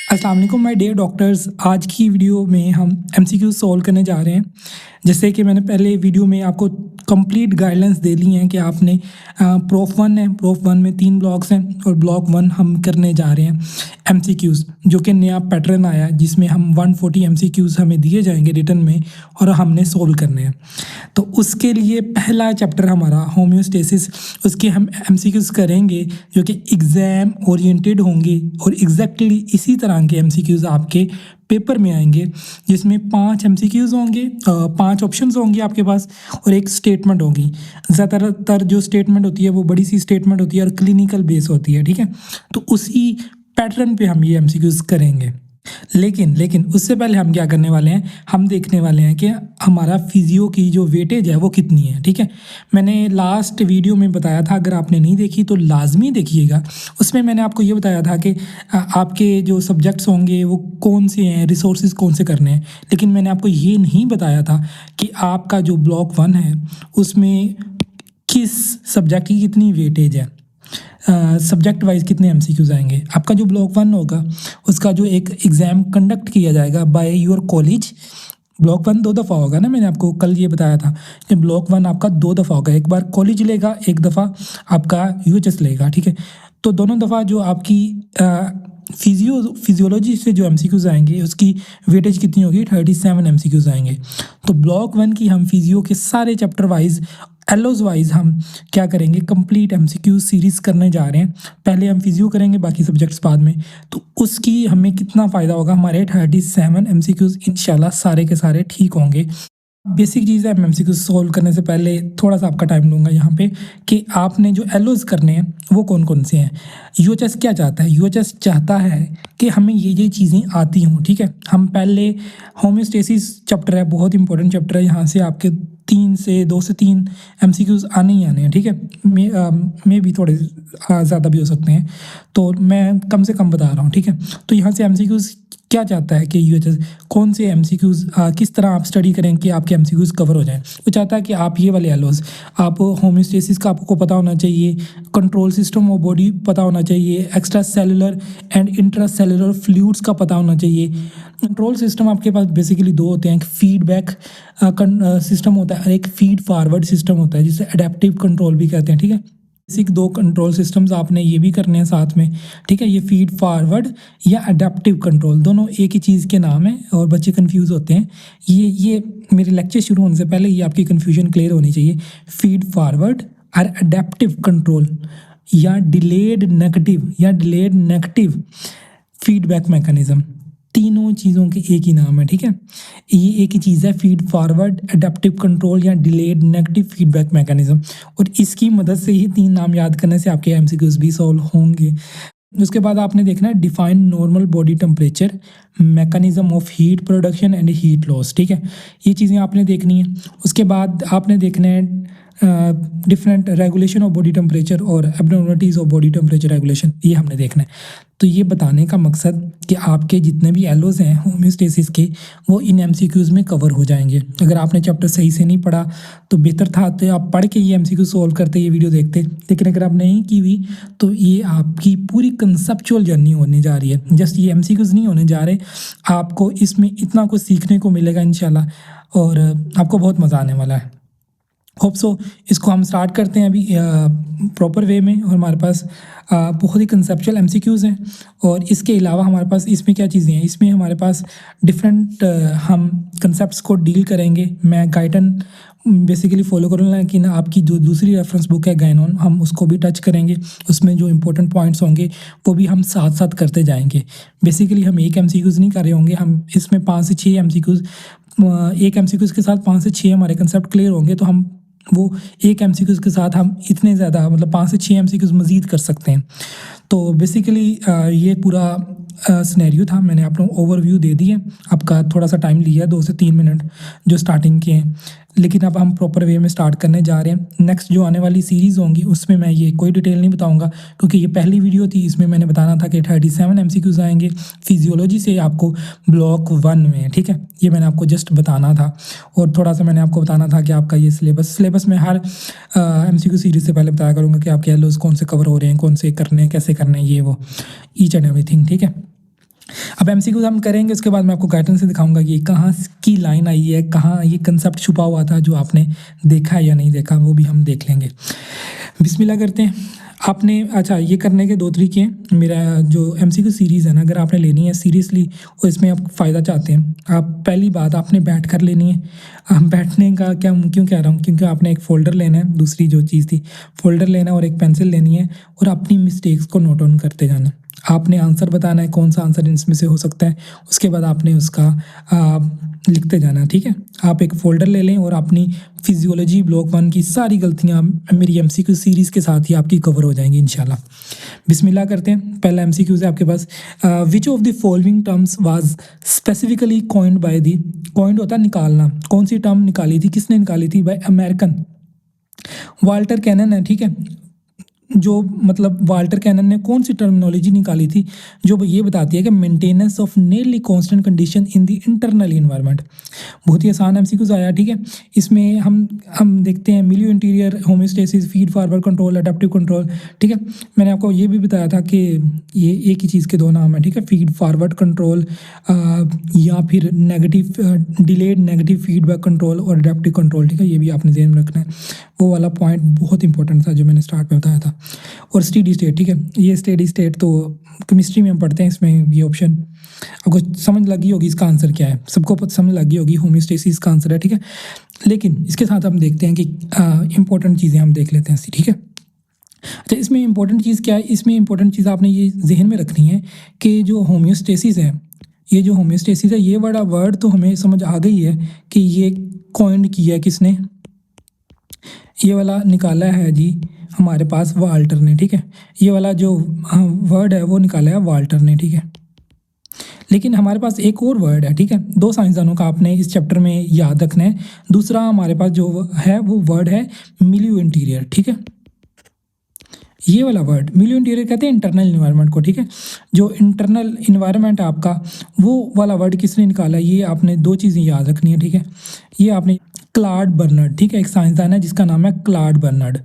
अस्सलाम वालेकुम my dear doctors. आज की वीडियो में हम एमसीक्यू सॉल्व करने जा रहे हैं। जैसे कि मैंने पहले वीडियो में आपको कंप्लीट गाइडलाइंस दे ली हैं कि आपने प्रोफ वन है, प्रोफ वन में 3 ब्लॉक्स हैं और ब्लॉक वन हम करने जा रहे हैं एमसीक्यूज़, जो कि नया पैटर्न आया है जिसमें हम 140 एमसीक्यूज़ हमें दिए जाएंगे रिटन में और हमने सोल्व करने हैं। तो उसके लिए पहला चैप्टर हमारा होम्योस्टेसिस, उसके हम एमसीक्यूज़ करेंगे जो कि एग्ज़ाम ओरिएंटेड होंगे और एग्जैक्टली इसी तरह के एमसीक्यूज़ आपके पेपर में आएंगे, जिसमें 5 एमसीक्यूज़ होंगे, 5 ऑप्शंस होंगे आपके पास और एक स्टेटमेंट होगी। ज़्यादातर जो स्टेटमेंट होती है वो बड़ी सी स्टेटमेंट होती है और क्लिनिकल बेस होती है, ठीक है। तो उसी पैटर्न पे हम ये एमसीक्यूज़ करेंगे। लेकिन उससे पहले हम क्या करने वाले हैं, हम देखने वाले हैं कि हमारा फिजियो की जो वेटेज है वो कितनी है, ठीक है। मैंने लास्ट वीडियो में बताया था, अगर आपने नहीं देखी तो लाजमी देखिएगा। उसमें मैंने आपको ये बताया था कि आपके जो सब्जेक्ट्स होंगे वो कौन से हैं, रिसोर्सेज कौन से करने हैं। लेकिन मैंने आपको ये नहीं बताया था कि आपका जो ब्लॉक वन है उसमें किस सब्जेक्ट की कितनी वेटेज है, सब्जेक्ट वाइज कितने एमसीक्यूज़ आएंगे। आपका जो ब्लॉक वन होगा उसका जो एक एग्ज़ाम कंडक्ट किया जाएगा by your college. Block one 2 दफ़ा होगा ना, मैंने आपको कल ये बताया था कि ब्लॉक वन आपका 2 दफ़ा होगा, एक बार कॉलेज लेगा, एक दफ़ा आपका यूएचएस लेगा, ठीक है। तो दोनों दफ़ा जो आपकी फिजियोलॉजी से जो एमसीक्यूज़ आएंगे उसकी वेटेज कितनी होगी, 37 एमसीक्यूज़ आएंगे। तो ब्लॉक वन की हम फिजियो के सारे चैप्टर वाइज एलोज वाइज हम क्या करेंगे, कंप्लीट एमसीक्यू सीरीज़ करने जा रहे हैं। पहले हम फिजियो करेंगे, बाकी सब्जेक्ट्स बाद में। तो उसकी हमें कितना फ़ायदा होगा, हमारे 37 एमसीक्यूज़ इंशाल्लाह सारे के सारे ठीक होंगे। बेसिक चीज़ है, एमसीक्यू सॉल्व करने से पहले थोड़ा सा आपका टाइम लूँगा यहाँ पे कि आपने जो एलोज करने हैं वो कौन कौन से हैं। यूएचएस क्या चाहता है, यूएचएस चाहता है कि हमें ये चीज़ें आती हों, ठीक है। हम पहले होम्योस्टेसिस चैप्टर है, बहुत इंपॉर्टेंट चैप्टर है, यहाँ से आपके 2 से 3 एमसीक्यूज़ आने ही आने हैं, ठीक है। मे भी थोड़े ज़्यादा भी हो सकते हैं, तो मैं कम से कम बता रहा हूँ, ठीक है। तो यहाँ से एमसीक्यूज़ क्या चाहता है कि यूएचएस कौन से एमसीक्यूज़ किस तरह आप स्टडी करें कि आपके एमसीक्यूज़ कवर हो जाएं। वो चाहता है कि आप ये वाले एलोज, आप होम्योस्टेसिस का आपको पता होना चाहिए, कंट्रोल सिस्टम ऑफ बॉडी पता होना चाहिए, extra cellular and intra cellular fluids का पता होना चाहिए। कंट्रोल सिस्टम आपके पास बेसिकली 2 होते हैं, एक फीडबैक सिस्टम होता है और एक फीड फॉरवर्ड सिस्टम होता है, जिसे अडेप्टिव कंट्रोल भी कहते हैं, ठीक है। बेसिक 2 कंट्रोल सिस्टम्स आपने ये भी करने हैं साथ में, ठीक है। ये फीड फॉरवर्ड या अडेप्टिव कंट्रोल दोनों एक ही चीज़ के नाम है और बच्चे कंफ्यूज होते हैं। ये मेरे लेक्चर शुरू होने से पहले ये आपकी कन्फ्यूजन क्लियर होनी चाहिए। फीड फॉरवर्ड और अडेप्टिव कंट्रोल या डिलेड नेगेटिव फीडबैक मैकेनिज्म, तीनों चीज़ों के एक ही नाम है, ठीक है। ये एक ही चीज़ है, फीड फॉरवर्ड, अडेप्टिव कंट्रोल या डिलेड नेगेटिव फीडबैक मैकेनिज्म। और इसकी मदद से ही 3 नाम याद करने से आपके एमसीक्यूज़ भी सॉल्व होंगे। उसके बाद आपने देखना है define normal body temperature, mechanism of heat production and heat loss, ठीक है। ये चीज़ें आपने देखनी है। उसके बाद आपने देखना है different regulation of body temperature और एब्नॉर्मलिटीज़ ऑफ बॉडी टेम्परेचर रेगुलेशन, ये हमने देखना है। तो ये बताने का मकसद कि आपके जितने भी एलोज हैं होम्योस्टेसिस के वो इन एमसीक्यूज़ में कवर हो जाएंगे। अगर आपने चैप्टर सही से नहीं पढ़ा तो बेहतर था तो आप पढ़ के ये एमसीक्यू सॉल्व करते, ये वीडियो देखते। लेकिन अगर आप नहीं की हुई तो ये आपकी पूरी कंसेप्चुअल जर्नी होने जा रही है, जस्ट ये एमसीक्यूज़ नहीं होने जा रहे। आपको इसमें इतना कुछ सीखने को मिलेगा इंशाल्लाह और आपको बहुत मज़ा आने वाला है। होप सो इसको हम स्टार्ट करते हैं अभी प्रॉपर वे में। और हमारे पास बहुत ही कंसेप्चुअल एमसीक्यूज़ हैं और इसके अलावा हमारे पास इसमें क्या चीज़ें हैं, इसमें हमारे पास डिफरेंट हम कंसेप्ट्स को डील करेंगे। मैं गाइडन बेसिकली फॉलो करूँगा, लेकिन आपकी जो दूसरी रेफरेंस बुक है गाइनोन, हम उसको भी टच करेंगे। उसमें जो इंपॉर्टेंट पॉइंट्स होंगे वो भी हम साथ साथ करते जाएंगे। बेसिकली हम एक एमसीक्यूज़ नहीं कर रहे होंगे, हम इसमें 5 से 6 एमसीक्यूज़, एक एमसीक्यूज़ के साथ 5 से 6 हमारे कंसेप्ट क्लियर होंगे, तो हम वो एक एमसीक्यूज़ के साथ हम इतने ज़्यादा मतलब 5 से 6 एमसीक्यूज़ मज़ीद कर सकते हैं। तो बेसिकली ये पूरा सिनेरियो था, मैंने आप लोगों को ओवरव्यू दे दी है। आपका थोड़ा सा टाइम लिया है, 2 से 3 मिनट जो स्टार्टिंग के हैं, लेकिन अब हम प्रॉपर वे में स्टार्ट करने जा रहे हैं। नेक्स्ट जो आने वाली सीरीज़ होंगी उसमें मैं ये कोई डिटेल नहीं बताऊंगा, क्योंकि ये पहली वीडियो थी, इसमें मैंने बताना था कि 37 एमसीक्यूज़ आएंगे फिजियोलॉजी से आपको ब्लॉक वन में, ठीक है। ये मैंने आपको जस्ट बताना था और थोड़ा सा मैंने आपको बताना था कि आपका ये सिलेबस में हर एमसीक्यू सीरीज़ से पहले बताया करूँगा कि आपके एलोज कौन से कवर हो रहे हैं, कौन से करने हैं, कैसे करने हैं, ये वो ईच एंड एवरीथिंग, ठीक है। अब एमसीक्यूज हम करेंगे, उसके बाद मैं आपको गाइडेंस से दिखाऊंगा कि कहाँ की लाइन आई है, कहाँ ये कंसेप्ट छुपा हुआ था जो आपने देखा है या नहीं देखा, वो भी हम देख लेंगे। बिस्मिल्लाह करते हैं। आपने अच्छा ये करने के दो तरीके हैं। मेरा जो एमसीक्यू सीरीज़ है ना, अगर आपने लेनी है सीरियसली और इसमें आप फ़ायदा चाहते हैं, आप पहली बात आपने बैठ कर लेनी है। बैठने का क्या क्यों कह रहा हूँ, क्योंकि आपने एक फ़ोल्डर लेना है, दूसरी जो चीज़ थी फ़ोल्डर लेना है और एक पेंसिल लेनी है और अपनी मिस्टेक्स को नोट डाउन करते जाना। आपने आंसर बताना है कौन सा आंसर इसमें से हो सकता है, उसके बाद आपने उसका लिखते जाना है, ठीक है। आप एक फ़ोल्डर ले लें और अपनी फिजियोलॉजी ब्लॉक 1 की सारी गलतियाँ मेरी एमसीक्यू सीरीज़ के साथ ही आपकी कवर हो जाएंगी इंशाल्लाह। बिस्मिल्लाह करते हैं। पहला एमसीक्यू है आपके पास, which of the following terms was specifically coined by the, coined होता है निकालना, कौन सी टर्म निकाली थी, किसने निकाली थी, बाय अमेरिकन वाल्टर कैनन है, ठीक है। जो मतलब वाल्टर कैनन ने कौन सी टर्मिनोलॉजी निकाली थी जो ये बताती है कि maintenance of nearly constant condition in the internal environment. बहुत ही आसान एमसीक्यूज आया, ठीक है। इसमें हम देखते हैं मिलियो interior homeostasis, feed forward control, adaptive control, ठीक है। मैंने आपको ये भी बताया था कि ये एक ही चीज़ के दो नाम है, ठीक है। फीड फॉरवर्ड कंट्रोल या फिर negative delayed negative feedback control और अडेप्टिव कंट्रोल, ठीक है। ये भी आपने ध्यान में रखना है। वो वाला पॉइंट बहुत इंपॉर्टेंट था जो मैंने स्टार्ट में बताया था। और स्टेडी स्टेट, ठीक है। ये स्टेडी स्टेट तो केमिस्ट्री में हम पढ़ते हैं, इसमें ये ऑप्शन आपको समझ लगी होगी इसका आंसर क्या है, सबको समझ लगी होगी होम्योस्टेसिस का आंसर है, ठीक है। लेकिन इसके साथ हम देखते हैं कि इंपॉर्टेंट चीज़ें हम देख लेते हैं, ठीक है। अच्छा, इसमें इंपॉर्टेंट चीज़ क्या है, इसमें इंपॉर्टेंट चीज़ आपने ये जहन में रखनी है कि जो होम्योस्टेसिस है, ये जो होम्योस्टेसिस है, ये बड़ा वर्ड तो हमें समझ आ गई है कि ये कॉइन किया है किसने, ये वाला निकाला है जी हमारे पास वाल्टर ने, ठीक है। ये वाला जो वर्ड है वो निकाला है वाल्टर ने, ठीक है। लेकिन हमारे पास एक और वर्ड है, ठीक है। दो साइंसदानों का आपने इस चैप्टर में याद रखना है। दूसरा हमारे पास जो है वो वर्ड है मिलियो इंटीरियर, ठीक है। ये वाला वर्ड मिलियो इंटीरियर कहते हैं इंटरनल इन्वायरमेंट को, ठीक है। जो इंटरनल इन्वायरमेंट है आपका, वो वाला वर्ड किसने निकाला, ये आपने दो चीज़ें याद रखनी है, ठीक है। ये आपने क्लाड बर्नर्ड, ठीक है, एक साइंसदान है जिसका नाम है क्लाड बर्नर्ड।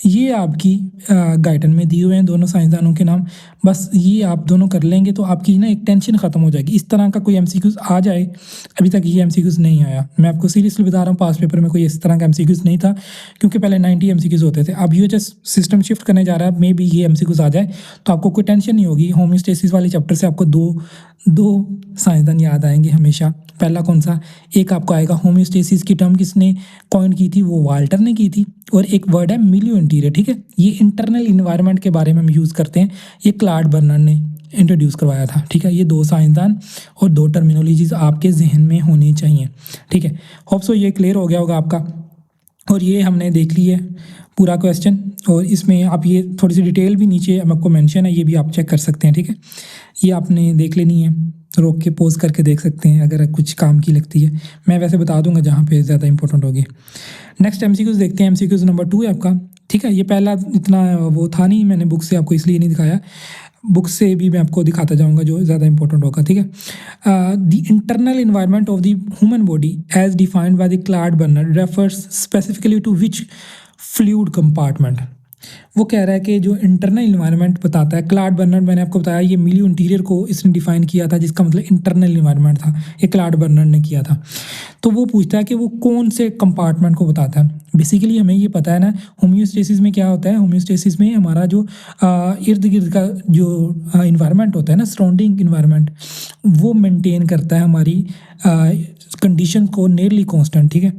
ये आपकी गाइडन में दिए हुए हैं दोनों साइंसदानों के नाम। बस ये आप दोनों कर लेंगे तो आपकी ना एक टेंशन ख़त्म हो जाएगी। इस तरह का कोई एमसीक्यूज़ आ जाए, अभी तक ये एमसीक्यूज़ नहीं आया, मैं आपको सीरियसली बता रहा हूँ, पास पेपर में कोई इस तरह का एमसीक्यूज़ नहीं था, क्योंकि पहले 90 एमसीक्यूज़ होते थे। अब यूएचएस सिस्टम शिफ्ट करने जा रहा है, मे बी ये एमसीक्यूज़ आ जाए तो आपको कोई टेंशन नहीं होगी। होम्योस्टेसिस वाले चैप्टर से आपको दो साइंसदान याद आएंगे हमेशा। पहला कौन सा, एक आपको आएगा होम्योस्टेसिस की टर्म किसने कॉइन की थी, वो वाल्टर ने की थी। और एक वर्ड है मिलियो इंटीरियर, ठीक है। ये इंटरनल इन्वायरमेंट के बारे में हम यूज़ करते हैं, ये क्लाड बर्नर्ड ने इंट्रोड्यूस करवाया था, ठीक है। ये दो साइंसदान और दो टर्मिनोलॉजीज आपके जहन में होनी चाहिए, ठीक है। होप सो ये क्लियर हो गया होगा आपका। और ये हमने देख ली है पूरा क्वेश्चन, और इसमें आप ये थोड़ी सी डिटेल भी नीचे आपको मेंशन है, ये भी आप चेक कर सकते हैं, ठीक है। ये आपने देख लेनी है, रोक के पोज करके देख सकते हैं अगर कुछ काम की लगती है। मैं वैसे बता दूंगा जहाँ पे ज़्यादा इंपॉर्टेंट होगी। नेक्स्ट एमसीक्यूज़ देखते हैं। एमसीक्यूज़ नंबर 2 है आपका, ठीक है। ये पहला इतना वो था नहीं, मैंने बुक से आपको इसलिए नहीं दिखाया, बुक से भी मैं आपको दिखाता जाऊंगा जो ज़्यादा इंपॉर्टेंट होगा, ठीक है। The internal environment of the human body as defined by the Claude Bernard refers specifically to which fluid compartment. वो कह रहा है कि जो इंटरनल इन्वायरमेंट बताता है, क्लाड बर्नर्ड मैंने आपको बताया ये मिलियो इंटीरियर को इसने डिफाइन किया था, जिसका मतलब इंटरनल इन्वायरमेंट था, ये क्लाड बर्नर्ड ने किया था। तो वो पूछता है कि वो कौन से कंपार्टमेंट को बताता है। बेसिकली हमें ये पता है ना, होम्योस्टेसिस में क्या होता है, होम्योस्टेसिस में हमारा जो इर्द गिर्द का जो इन्वायरमेंट होता है ना, सराउंडिंग इन्वायरमेंट, वो मेंटेन करता है हमारी कंडीशन को नियरली कांस्टेंट, ठीक है।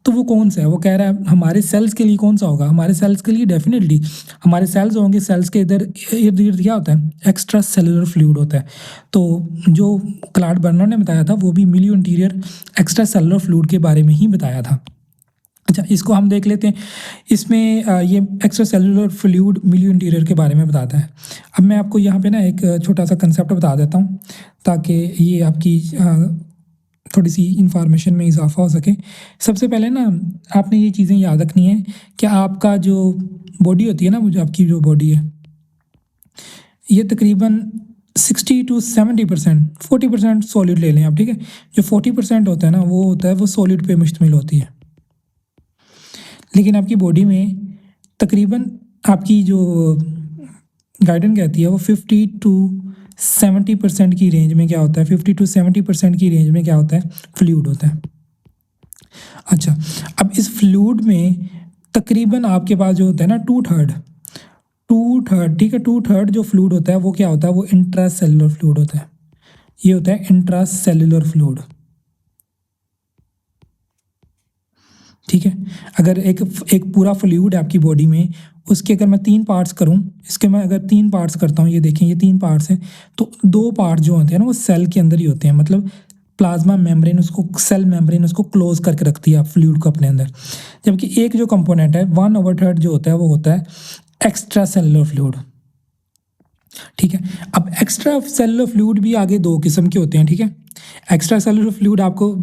तो वो कौन सा है, वो कह रहा है हमारे सेल्स के लिए कौन सा होगा, हमारे सेल्स के लिए डेफिनेटली हमारे सेल्स होंगे। सेल्स के इधर इर्द गिर्द क्या होता है, एक्स्ट्रा सेलुलर फ्लूइड होता है। तो जो क्लाड बर्नर्ड ने बताया था वो भी मिलियो इंटीरियर एक्स्ट्रा सेलुलर फ्लूइड के बारे में ही बताया था। अच्छा, इसको हम देख लेते हैं। इसमें ये एक्स्ट्रा सेलुलर फ्लूइड मिलियो इंटीरियर के बारे में बताता है। अब मैं आपको यहाँ पे ना एक छोटा सा कंसेप्ट बता देता हूँ ताकि ये आपकी थोड़ी सी इंफॉर्मेशन में इजाफा हो सके। सबसे पहले ना आपने ये चीज़ें याद रखनी है कि आपका जो बॉडी होती है ना, वो जो आपकी जो बॉडी है, ये तकरीबन 60 to 70%, 40% सॉलिड ले लें आप, ठीक है। जो 40% होता है ना, वो होता है वो सॉलिड पे मुश्तमिल होती है। लेकिन आपकी बॉडी में तकरीबन आपकी जो गाइडेंस कहती है वो 50 to 70% की रेंज में क्या होता है, 50 to 70% की रेंज में क्या होता है, फ्लूइड होता है। अच्छा, अब इस फ्लूइड में तकरीबन आपके पास जो होता है ना 2/3, ठीक है, 2/3 जो फ्लूइड होता है वो क्या होता है, वो इंट्रासेलुलर फ्लूइड होता है। ये होता है इंट्रासेलुलर फ्लूइड, ठीक है। अगर एक एक पूरा फ्लूइड है आपकी बॉडी में, उसके अगर मैं 3 पार्ट्स करूं, इसके मैं अगर 3 पार्ट्स करता हूं, ये देखें ये 3 पार्ट्स हैं, तो 2 पार्ट जो होते हैं ना वो सेल के अंदर ही होते हैं, मतलब प्लाज्मा मेम्ब्रेन उसको, सेल मेम्ब्रेन उसको क्लोज करके रखती है फ्लूइड को अपने अंदर। जबकि एक जो कंपोनेंट है 1/3 जो होता है वो होता है एक्स्ट्रा सेलुलर फ्लूइड, ठीक है। अब एक्स्ट्रा सेलुलर फ्लूइड भी आगे 2 किस्म के होते हैं, ठीक है। एक्स्ट्रा सेलुलर फ्लूइड आपको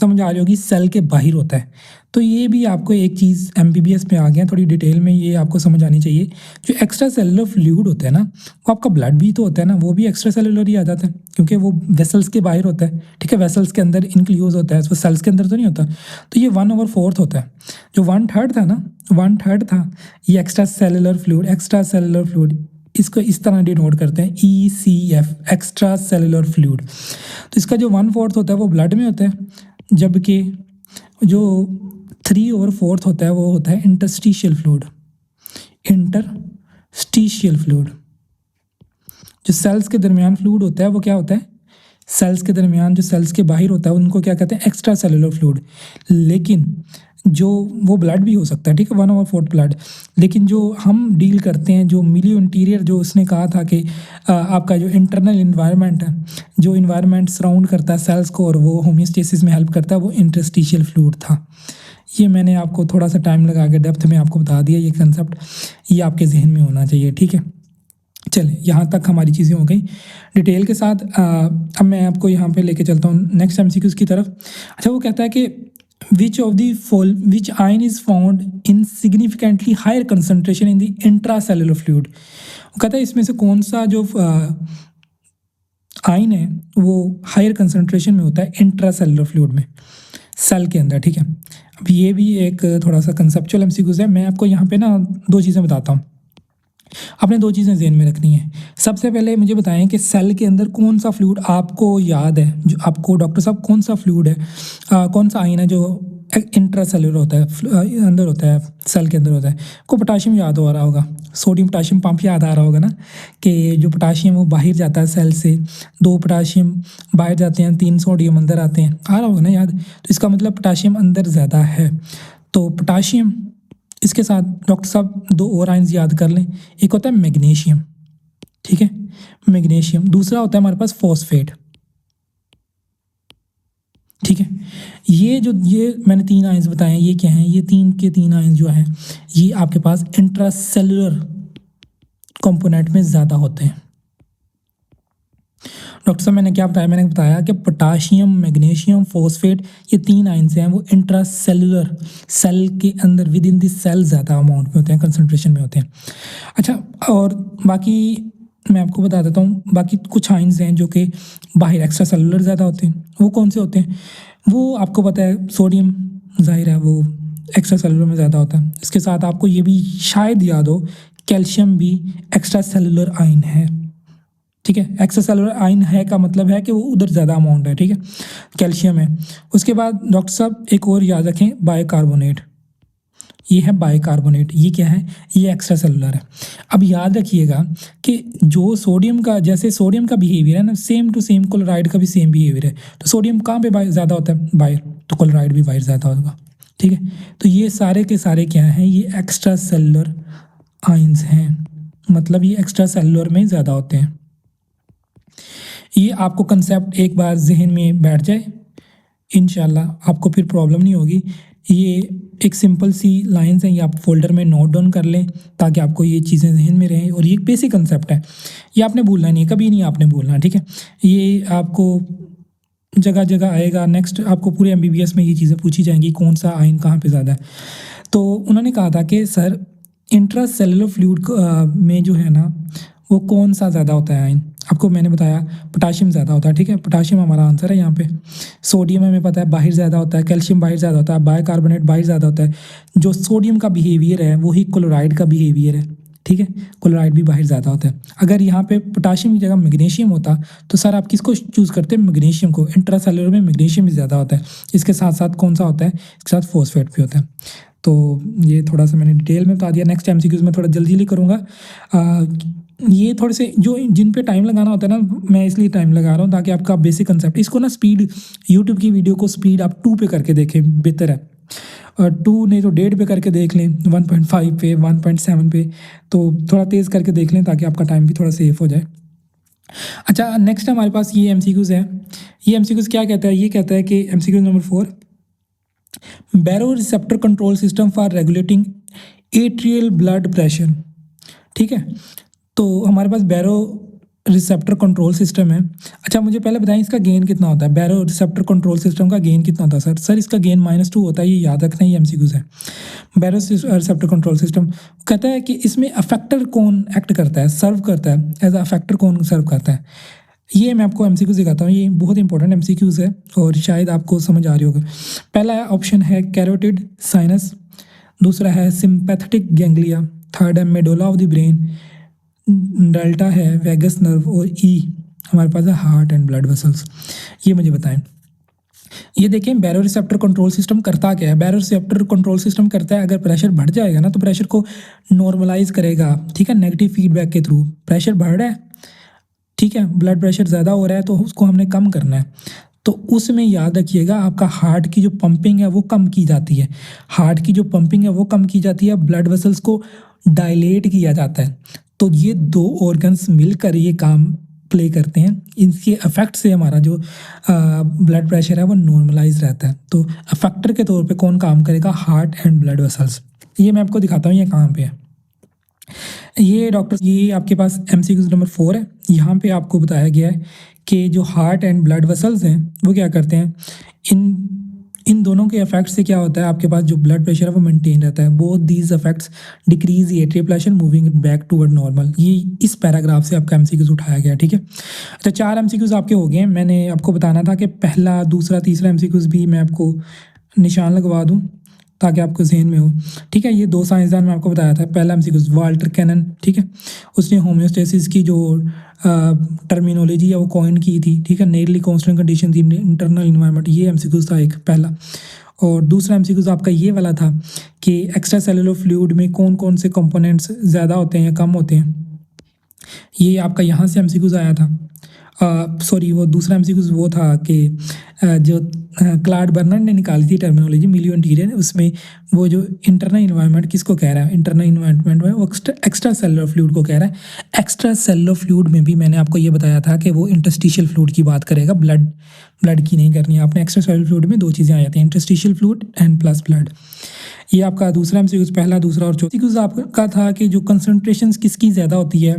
समझ आ रही होगी सेल के बाहर होता है। तो ये भी आपको एक चीज़ MBBS में आ गया, थोड़ी डिटेल में ये आपको समझ आनी चाहिए। जो एक्स्ट्रा सेलुलर फ्लूइड होता है ना, वो आपका ब्लड भी तो होता है ना, वो भी एक्स्ट्रा सेलुलर ही आ जाता है, क्योंकि वो वेसल्स के बाहर होता है, ठीक है। वेसल्स के अंदर इंक्लूज होता है, वो सेल्स के अंदर तो नहीं होता। तो ये 1/4 होता है। जो 1/3 था ना, 1/3 था ये extra cellular fluid, extra cellular fluid, इसको इस तरह डिनोट करते हैं ECF, एक्स्ट्रा सेलुलर फ्लूइड। तो इसका जो 1/4 होता है वो ब्लड में होता है, जबकि जो 3/4 होता है वो होता है इंटरस्टिशियल फ्लूइड, इंटरस्टिशियल फ्लूइड। जो सेल्स के दरमियान फ्लूइड होता है वो क्या होता है, सेल्स के दरमियान, जो सेल्स के बाहर होता है उनको क्या कहते हैं, एक्स्ट्रा सेलुलर फ्लूइड। लेकिन जो वो ब्लड भी हो सकता है, ठीक है, 1/4 ब्लड। लेकिन जो हम डील करते हैं, जो मिलियो इंटीरियर, जो उसने कहा था कि आपका जो इंटरनल इन्वायरमेंट है, जो इन्वायरमेंट सराउंड करता है सेल्स को और वो होम्योस्टेसिस में हेल्प करता है, वो इंटरस्टिशियल फ्लूइड था। ये मैंने आपको थोड़ा सा टाइम लगा के डेप्थ में आपको बता दिया, ये कंसेप्ट ये आपके जहन में होना चाहिए, ठीक है। चलिए, यहाँ तक हमारी चीज़ें हो गई डिटेल के साथ। अब मैं आपको यहाँ पे लेके चलता हूँ नेक्स्ट MCQs की तरफ। अच्छा, वो कहता है कि which ion is found in significantly higher concentration in the intracellular fluid। वो कहता है इसमें से कौन सा जो आयन है वो हायर कंसंट्रेशन में होता है इंट्रासेलुलर फ्लूइड में, सेल के अंदर, ठीक है। अब ये भी एक थोड़ा सा कंसेप्चुअल MCQs है। मैं आपको यहाँ पे ना 2 चीज़ें बताता हूँ, आपने 2 चीज़ें ज़हन में रखनी है। सबसे पहले मुझे बताएं कि सेल के अंदर कौन सा फ्लूइड आपको याद है, जो आपको डॉक्टर साहब कौन सा फ्लूइड है, कौन सा आयन है जो इंट्रासेलुलर होता है, अंदर होता है, सेल के अंदर होता है। को पोटाशियम याद हो रहा होगा, सोडियम पोटाशियम पंप याद आ रहा होगा ना, कि जो पोटाशियम वो बाहर जाता है सेल से, 2 पोटाशियम बाहर जाते हैं, 3 सोडियम अंदर आते हैं, आ रहा होगा ना याद। तो इसका मतलब पोटाशियम अंदर ज़्यादा है। तो पोटाशियम, इसके साथ डॉक्टर साहब 2 और आयन्स याद कर लें। एक होता है मैग्नीशियम, ठीक है, मैग्नीशियम। दूसरा होता है हमारे पास फॉस्फेट, ठीक है। ये मैंने 3 आयन्स बताए हैं, ये क्या हैं, ये 3 के 3 आयन्स जो हैं ये आपके पास इंट्रासेलुलर कंपोनेंट में ज़्यादा होते हैं। डॉक्टर साहब मैंने क्या बताया, मैंने बताया कि पोटाशियम, मैग्नीशियम, फॉस्फेट, ये 3 आयन्स हैं वो इंट्रासेलुलर, सेल के अंदर विद इन द सेल ज़्यादा अमाउंट में होते हैं, कंसंट्रेशन में होते हैं। अच्छा, और बाकी मैं आपको बता देता हूँ, बाकी कुछ आयन्स हैं जो कि बाहर एक्स्ट्रा सेलुलर ज़्यादा होते हैं। वो कौन से होते हैं, वो आपको पता है, सोडियम ज़ाहिर है वो एक्स्ट्रा सेलुलर में ज़्यादा होता है। इसके साथ आपको ये भी शायद याद हो, कैल्शियम भी एक्स्ट्रा सेलुलर आयन है, ठीक है। एक्स्ट्रा सेलुलर आयन है का मतलब है कि वो उधर ज़्यादा अमाउंट है, ठीक है, कैल्शियम है। उसके बाद डॉक्टर साहब एक और याद रखें, बाइकार्बोनेट, ये है बाइकार्बोनेट। ये क्या है, ये एक्स्ट्रा सेलुलर है। अब याद रखिएगा कि जो सोडियम का, जैसे सोडियम का बिहेवियर है ना, सेम टू सेम क्लोराइड का भी सेम बिहेवियर है। तो सोडियम कहाँ पे ज़्यादा होता है, बाहर, तो क्लोराइड भी बाहर ज़्यादा होगा, ठीक है। तो ये सारे के सारे क्या हैं, ये एक्स्ट्रा सेलुलर आयन्स हैं, मतलब ये एक्स्ट्रा सेलुलर में ज़्यादा होते हैं। ये आपको कंसेप्ट एक बार जहन में बैठ जाए, इंशाल्लाह आपको फिर प्रॉब्लम नहीं होगी। ये एक सिंपल सी लाइंस हैं, ये आप फोल्डर में नोट डाउन कर लें ताकि आपको ये चीज़ें जहन में रहें। और ये एक बेसिक कंसेप्ट है, ये आपने भूलना नहीं, कभी नहीं आपने भूलना, ठीक है। ये आपको जगह जगह आएगा। नेक्स्ट आपको पूरे MBBS में ये चीज़ें पूछी जाएंगी, कौन सा आयन कहाँ पे ज़्यादा है। तो उन्होंने कहा था कि सर इंट्रासेलुलर फ्लूइड में जो है ना वो कौन सा ज़्यादा होता है आयन। आपको मैंने बताया पोटाशियम ज़्यादा होता है, ठीक है, पोटाशियम हमारा आंसर है यहाँ पे। सोडियम हमें पता है बाहर ज़्यादा होता है, कैल्शियम बाहर ज़्यादा होता है, बाइकार्बोनेट बाहर ज़्यादा होता है। जो सोडियम का बिहेवियर है वही क्लोराइड का बिहेवियर है, ठीक है, क्लोराइड भी बाहर ज़्यादा होता है। अगर यहाँ पे पोटाशियम की जगह मैग्नीशियम होता तो सर आप किसको चूज़ करते हैं? मैग्नीशियम को। इंट्रासेलुलर में मैग्नीशियम भी ज़्यादा होता है। इसके साथ साथ कौन सा होता है? इसके साथ फॉस्फेट भी होता है। तो ये थोड़ा सा मैंने डिटेल में बता दिया। नेक्स्ट एमसीक्यूज में थोड़ा जल्दी जल्दी करूँगा। ये थोड़े से जो जिन पे टाइम लगाना होता है ना, मैं इसलिए टाइम लगा रहा हूँ ताकि आपका बेसिक कंसेप्ट, इसको ना स्पीड, यूट्यूब की वीडियो को स्पीड आप 2 पे करके देखें, बेहतर है। और 2 नहीं तो 1.5 पे करके देख लें, 1.5 पे, 1.7 पे, तो थोड़ा तेज़ करके देख लें ताकि आपका टाइम भी थोड़ा सेफ हो जाए। अच्छा, नेक्स्ट हमारे पास ये एमसीक्यूज है। ये एमसीक्यूज क्या कहता है? ये कहता है कि MCQs number 4, baro receptor control system for regulating atrial blood pressure. ठीक है, तो हमारे पास बैरो रिसेप्टर कंट्रोल सिस्टम है। अच्छा, मुझे पहले बताएं इसका गेन कितना होता है? बैरो रिसेप्टर कंट्रोल सिस्टम का गेन कितना होता है? सर इसका गेन -2 होता है, ये याद रखना, ये एमसीक्यूज है। बैरो रिसेप्टर कंट्रोल सिस्टम कहता है कि इसमें अफेक्टर कौन एक्ट करता है, सर्व करता है, एज अफेक्टर कौन सर्व करता है। ये मैं आपको एमसीक्यूज दिखाता हूँ, ये बहुत इंपॉर्टेंट एमसीक्यूज है और शायद आपको समझ आ रही होगी। पहला ऑप्शन है कैरोटिड साइनस, दूसरा है सिंपैथेटिक गैंग्लिया, थर्ड है medulla of the brain, delta है वैगस नर्व, और ई हमारे पास है हार्ट एंड ब्लड वेसल्स। ये मुझे बताएं। ये देखें, बैरो रिसेप्टर कंट्रोल सिस्टम करता क्या है? बैरो रिसेप्टर कंट्रोल सिस्टम करता है, अगर प्रेशर बढ़ जाएगा ना तो प्रेशर को नॉर्मलाइज करेगा। ठीक है, नेगेटिव फीडबैक के थ्रू। प्रेशर बढ़ रहा है, ठीक है, ब्लड प्रेशर ज़्यादा हो रहा है तो उसको हमने कम करना है। तो उसमें याद रखिएगा, आपका हार्ट की जो पंपिंग है वो कम की जाती है। हार्ट की जो पंपिंग है वो कम की जाती है, ब्लड वेसल्स को डायलेट किया जाता है। तो ये 2 ऑर्गन्स मिलकर ये काम प्ले करते हैं। इनके इफेक्ट से हमारा जो ब्लड प्रेशर है वो नॉर्मलाइज रहता है। तो अफेक्टर के तौर पे कौन काम करेगा? Heart and blood vessels. ये मैं आपको दिखाता हूँ ये कहाँ पे है। ये डॉक्टर, ये आपके पास एमसीक्यूज नंबर 4 है। यहाँ पे आपको बताया गया है कि जो हार्ट एंड ब्लड वेसल्स हैं वो क्या करते हैं, इन दोनों के इफेक्ट से क्या होता है, आपके पास जो ब्लड प्रेशर है वो मेंटेन रहता है। Both these effects decrease atrial pressure moving back toward normal. ये इस पैराग्राफ से आपका एमसीक्यूज उठाया गया। ठीक है, अच्छा 4 एमसीक्यूज आपके हो गए हैं। मैंने आपको बताना था कि पहला, दूसरा, तीसरा एमसीक्यूज भी मैं आपको निशान लगवा दूँ ताकि आपको जहन में हो। ठीक है, ये 2 साइंसदान मैं आपको बताया था। पहला एमसीक्यूज वाल्टर कैनन, ठीक है, उसने होम्योस्टेसिस की जो टर्मिनोलॉजी है वो कॉइन की थी। ठीक है, नेरली कांस्टेंट कंडीशन थी इंटरनल इन्वायरमेंट, ये एमसीक्यूज था एक पहला। और दूसरा एमसीक्यूज आपका ये वाला था कि एक्स्ट्रा सेलुलर फ्लूइड में कौन कौन से कंपोनेंट्स ज़्यादा होते हैं या कम होते हैं। ये आपका यहाँ से एमसीक्यूज आया था। सॉरी, वो दूसरा एमसीक्यूज वो था कि जो क्लाड बर्नर ने निकाली थी टर्मिनोलॉजी मिलियो इंटीरियर, उसमें वो जो इंटरनल इन्वायरमेंट किसको कह रहा है? इंटरनल इन्वायरमेंट में वो एक्स्ट्रा सेलुलर फ्लूइड को कह रहा है। एक्स्ट्रा सेलुलर फ्लूइड में भी मैंने आपको ये बताया था कि वो इंटरस्टिशियल फ्लूइड की बात करेगा, ब्लड की नहीं करनी है आपने। एक्स्ट्रा सेलुलर फ्लूइड में 2 चीज़ें आ जाती हैं, interstitial fluid and plus blood. ये आपका दूसरा एमसीक्यूज, पहला, दूसरा और चौथा एमसीक्यूज आपका था कि जो कंसंट्रेशंस किसकी ज़्यादा होती है,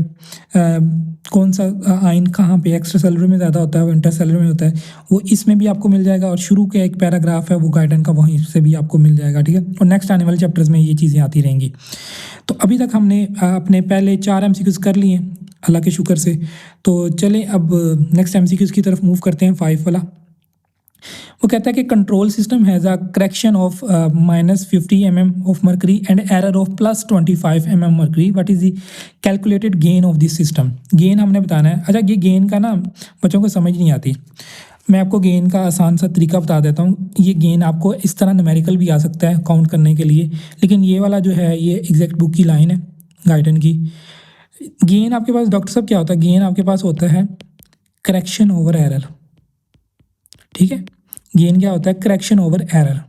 कौन सा आयन कहाँ पे एक्स्ट्रा सेलुलर में ज़्यादा होता है, वो इंटरसेलुलर में होता है, वो इसमें भी आपको मिल जाएगा। और शुरू के एक पैराग्राफ है वो गाइडन का, वहीं से भी आपको मिल जाएगा। ठीक है, और नेक्स्ट आने वाले चैप्टर्स में ये चीज़ें आती रहेंगी। तो अभी तक हमने अपने पहले 4 एमसीक्यूज कर लिए अल्लाह के शुक्र से। तो चलें अब नेक्स्ट एमसीक्यूज की तरफ मूव करते हैं, 5 वाला। वो कहता है कि control system has a correction of -50 mm of mercury and error of +25 mm mercury. What is the calculated gain of this system? Gain हमने बताना है। अच्छा, ये गेन का ना बच्चों को समझ नहीं आती, मैं आपको गेन का आसान सा तरीका बता देता हूँ। ये गेन आपको इस तरह न्यूमेरिकल भी आ सकता है काउंट करने के लिए, लेकिन ये वाला जो है ये एग्जैक्ट बुक की लाइन है गाइडन की। गेन आपके पास डॉक्टर साहब क्या होता है? गेन आपके पास होता है करेक्शन ओवर एरर। ठीक है, गेन क्या होता है? Correction over error.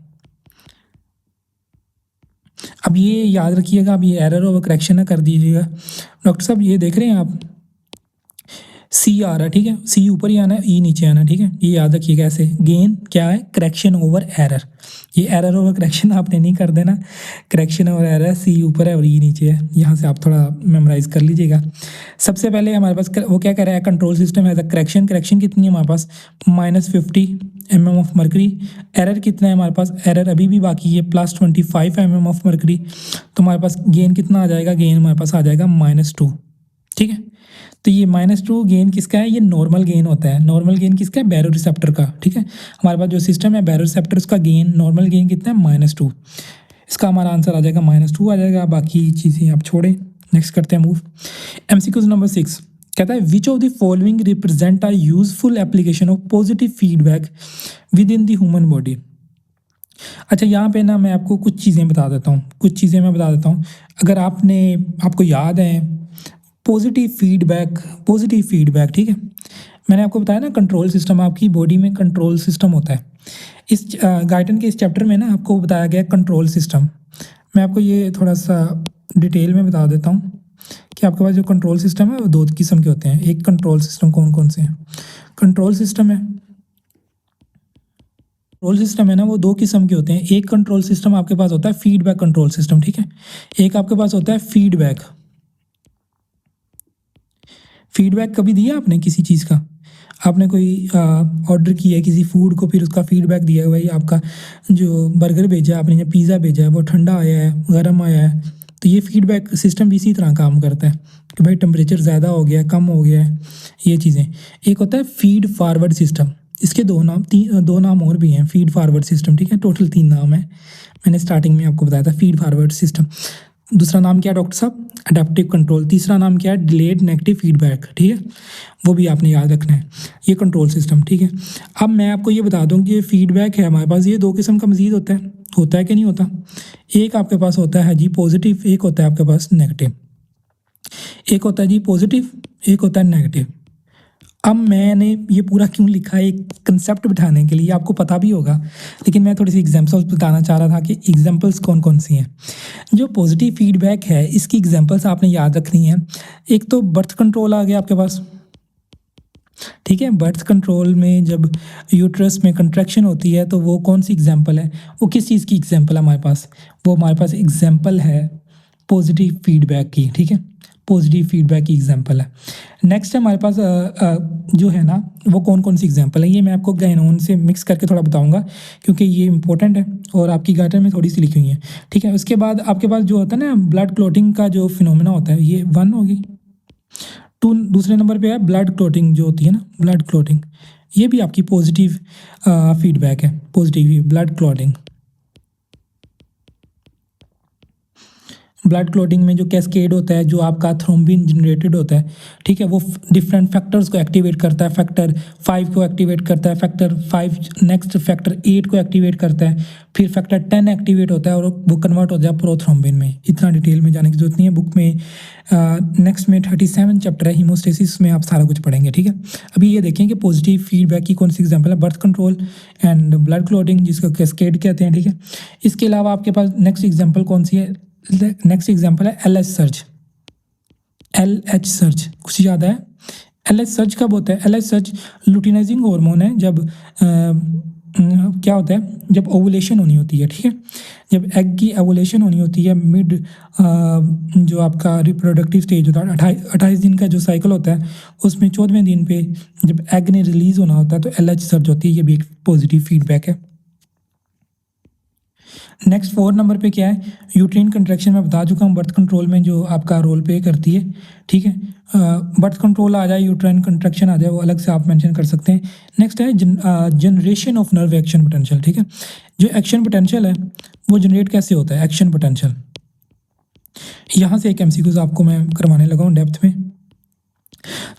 अब ये याद रखिएगा, अब ये एरर ओवर करेक्शन ना कर दीजिएगा। डॉक्टर साहब ये देख रहे हैं आप, सी आ रहा है, ठीक है, सी ऊपर ही आना है, ई नीचे आना है। ठीक है, ये याद रखिएगा ऐसे। गेन क्या है? Correction over error. ये एरर ओवर करेक्शन आपने नहीं कर देना, करेक्शन ओवर एरर, सी ऊपर है और ई नीचे है। यहाँ से आप थोड़ा मेमोराइज कर लीजिएगा। सबसे पहले हमारे पास वो क्या कह रहा है? कंट्रोल सिस्टम है द करेक्शन। करेक्शन कितनी है हमारे पास? -50 mm ऑफ मर्करी। एरर कितना है हमारे पास? एरर अभी भी बाकी है, +25 mm ऑफ मर्करी। तो हमारे पास गेन कितना आ जाएगा? गेन हमारे पास आ जाएगा -2। ठीक है, तो ये -2 गेन किसका है? ये नॉर्मल गेन होता है। नॉर्मल गेन किसका है? बैरो रिसेप्टर का। ठीक है, हमारे पास जो सिस्टम है बैरो रिसेप्टर, उसका गेन, नॉर्मल गेन कितना है? -2। इसका हमारा आंसर आ जाएगा -2 आ जाएगा। बाकी चीज़ें आप छोड़ें, नेक्स्ट करते हैं मूव। एमसीक्यूज नंबर 6 कहता है विच of the following represent a useful application of positive feedback with in the human body. अच्छा, यहाँ पे ना मैं आपको कुछ चीज़ें बता देता हूँ, अगर आपको याद है पॉजिटिव फीडबैक, ठीक है, मैंने आपको बताया ना कंट्रोल सिस्टम, आपकी बॉडी में कंट्रोल सिस्टम होता है। इस गाइडन के इस चैप्टर में ना आपको बताया गया कंट्रोल सिस्टम। मैं आपको ये थोड़ा सा डिटेल में बता देता हूँ कि आपके पास जो कंट्रोल सिस्टम है वो दो किस्म के होते हैं। एक कंट्रोल सिस्टम कौन कौन से हैं? कंट्रोल सिस्टम है ना, वो दो किस्म के होते हैं। एक कंट्रोल सिस्टम आपके पास होता है फीडबैक कंट्रोल सिस्टम, ठीक है। एक आपके पास होता है फीडबैक कभी दिया आपने किसी चीज़ का? आपने कोई ऑर्डर किया है किसी फूड को, फिर उसका फीडबैक दिया है, भाई आपका जो बर्गर भेजा है आपने या पिज़्ज़ा भेजा है वो ठंडा आया है, गर्म आया है। तो ये फीडबैक सिस्टम भी इसी तरह काम करता है कि भाई टेम्परेचर ज़्यादा हो गया है, कम हो गया है, ये चीज़ें। एक होता है फीड फॉरवर्ड सिस्टम, इसके दो नाम और भी हैं, फीड फॉरवर्ड सिस्टम, ठीक है, टोटल 3 नाम है। मैंने स्टार्टिंग में आपको बताया था फीड फॉरवर्ड सिस्टम। दूसरा नाम क्या है डॉक्टर साहब? Adaptive control. तीसरा नाम क्या है? डिलेड नेगेटिव फीडबैक, ठीक है, वो भी आपने याद रखना है, ये कंट्रोल सिस्टम, ठीक है। अब मैं आपको ये बता दूं कि ये फीडबैक है हमारे पास, ये दो किस्म का मजीद होता है कि नहीं होता? एक आपके पास होता है जी पॉजिटिव, एक होता है आपके पास नेगेटिव। एक होता है जी पॉजिटिव, एक होता है नेगेटिव। अब मैंने ये पूरा क्यों लिखा है, एक कंसेप्ट बिठाने के लिए, आपको पता भी होगा, लेकिन मैं थोड़ी सी एग्जांपल्स बताना चाह रहा था कि एग्जांपल्स कौन कौन सी हैं। जो पॉजिटिव फीडबैक है इसकी एग्जांपल्स आपने याद रखनी है। एक तो बर्थ कंट्रोल आ गया आपके पास, ठीक है। बर्थ कंट्रोल में जब यूट्रस में कंट्रैक्शन होती है तो वो कौन सी एग्जांपल है, वो किस चीज़ की एग्जांपल है हमारे पास? वो हमारे पास एग्जांपल है पॉजिटिव फीडबैक की, ठीक है, पॉजिटिव फीडबैक की एग्जांपल है। नेक्स्ट है हमारे पास जो है ना वो कौन कौन सी एग्जांपल है, ये मैं आपको गैनोन से मिक्स करके थोड़ा बताऊंगा क्योंकि ये इंपॉर्टेंट है और आपकी गाइडर में थोड़ी सी लिखी हुई है, ठीक है। उसके बाद आपके पास जो होता है ना ब्लड क्लॉटिंग का जो फिनोमेना होता है, ये 1 होगी। दूसरे नंबर पे है ब्लड क्लॉटिंग जो होती है ना, ब्लड क्लॉटिंग, ये भी आपकी पॉजिटिव फीडबैक है, positive blood clotting. Blood clotting में जो कैस्केड होता है, जो आपका थ्रोम्बिन जनरेटेड होता है, ठीक है, वो डिफरेंट फैक्टर्स को एक्टिवेट करता है। फैक्टर 5 को एक्टिवेट करता है, फैक्टर 5 नेक्स्ट फैक्टर 8 को एक्टिवेट करता है, फिर फैक्टर 10 एक्टिवेट होता है और वो कन्वर्ट हो जाता है प्रोथ्रोम्बिन में। इतना डिटेल में जाने की जरूरत नहीं है, बुक में नेक्स्ट में 37 चैप्टर है हीमोस्टेसिस में, आप सारा कुछ पढ़ेंगे, ठीक है। अभी ये देखें कि पॉजिटिव फीडबैक की कौन सी एग्जाम्पल है, birth control and blood clotting जिसको कैस्केड कहते हैं, ठीक है। इसके अलावा आपके पास नेक्स्ट एग्जाम्पल कौन सी है? नेक्स्ट एग्जाम्पल है LH सर्ज। LH सर्ज कुछ याद है? LH सर्ज कब होता है? LH सर्ज लुटिनाइजिंग हार्मोन है, जब क्या होता है, जब ओवुलेशन होनी होती है, ठीक है, जब एग की ओवुलेशन होनी होती है, मिड जो आपका रिप्रोडक्टिव स्टेज होता है, 28 दिन का जो साइकिल होता है, उसमें 14वें दिन पे जब एग ने रिलीज होना होता है तो LH सर्ज होती है, ये भी एक पॉजिटिव फीडबैक है। नेक्स्ट 4 नंबर पे क्या है? यूट्राइन कंट्रैक्शन मैं बता चुका हूँ, बर्थ कंट्रोल में जो आपका रोल प्ले करती है, ठीक है। बर्थ कंट्रोल आ जाए, यूट्राइन कंट्रैक्शन आ जाए, वो अलग से आप मेंशन कर सकते हैं। नेक्स्ट है generation of nerve action potential, ठीक है। जो एक्शन पोटेंशियल है वो जनरेट कैसे होता है? एक्शन पोटेंशियल, यहाँ से एक MCQs आपको मैं करवाने लगा हूँ डेप्थ में।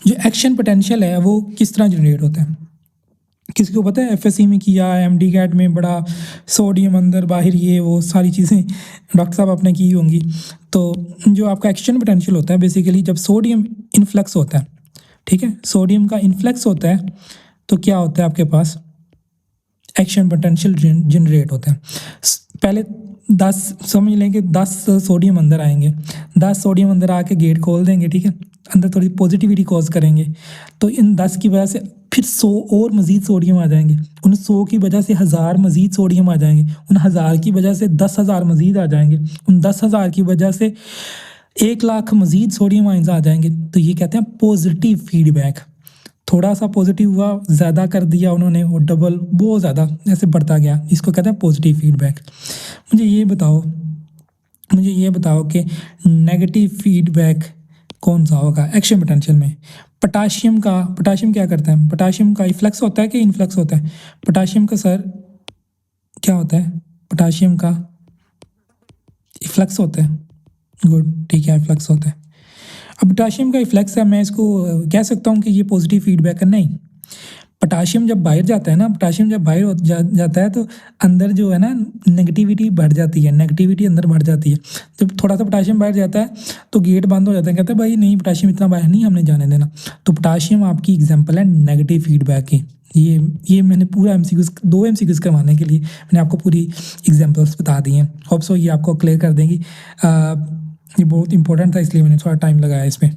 जो एक्शन पोटेंशियल है वो किस तरह जनरेट होता है, किसी को पता है? FSC में किया, MD कैट में बड़ा सोडियम अंदर बाहर, ये वो सारी चीज़ें डॉक्टर साहब आपने की होंगी। तो जो आपका एक्शन पोटेंशियल होता है बेसिकली जब सोडियम इन्फ्लक्स होता है, ठीक है, सोडियम का इन्फ्लक्स होता है तो क्या होता है आपके पास? एक्शन पोटेंशियल जनरेट होता है। पहले 10 समझ लें कि 10 सोडियम अंदर आएंगे, 10 सोडियम अंदर आके गेट खोल देंगे, ठीक है, अंदर थोड़ी पॉजिटिविटी कॉज करेंगे, तो इन 10 की वजह से फिर 100 और मज़ीद सोडियम आ जाएंगे, उन 100 की वजह से 1000 मज़ीद सोडियम आ जाएंगे, उन 1000 की वजह से 10,000 मज़ीद आ जाएंगे, उन 10,000 की वजह से 1,00,000 मज़ीद सोडियम आइंस आ जाएंगे। तो ये कहते हैं पॉजिटिव फीडबैक। थोड़ा सा पॉजिटिव हुआ, ज़्यादा कर दिया उन्होंने, वो डबल बहुत ज़्यादा ऐसे बढ़ता गया, इसको कहते हैं पॉजिटिव फीडबैक। मुझे ये बताओ कि नेगेटिव फीडबैक कौन सा होगा एक्शन पोटेंशियल में? पोटाशियम क्या करता है? पोटाशियम का इफ्लक्स होता है कि इनफ्लक्स होता है? पोटाशियम का सर क्या होता है? पोटाशियम का इफ्लक्स होता है, गुड, ठीक है, फ्लक्स होता है। अब पोटाशियम का इफ्लक्स है, मैं इसको कह सकता हूँ कि ये पॉजिटिव फीडबैक है? नहीं। पोटाशियम जब बाहर जाता है ना, पोटाशियम जब बाहर जाता है तो अंदर जो है ना नेगेटिविटी बढ़ जाती है, नेगेटिविटी अंदर बढ़ जाती है। जब थोड़ा सा पोटाशियम बाहर जाता है तो गेट बंद हो जाता है, कहते हैं भाई नहीं पोटाशियम इतना बाहर नहीं हमने जाने देना। तो पोटाशियम आपकी एग्जांपल है नेगेटिव फीडबैक की। ये मैंने पूरा एमसीक्यूज 2 एमसीक्यूज करवाने के लिए मैंने आपको पूरी एग्जांपल्स बता दी हैं। होप सो ये आपको क्लियर कर देंगी। ये बहुत इंपॉर्टेंट था इसलिए मैंने थोड़ा टाइम लगाया इसमें।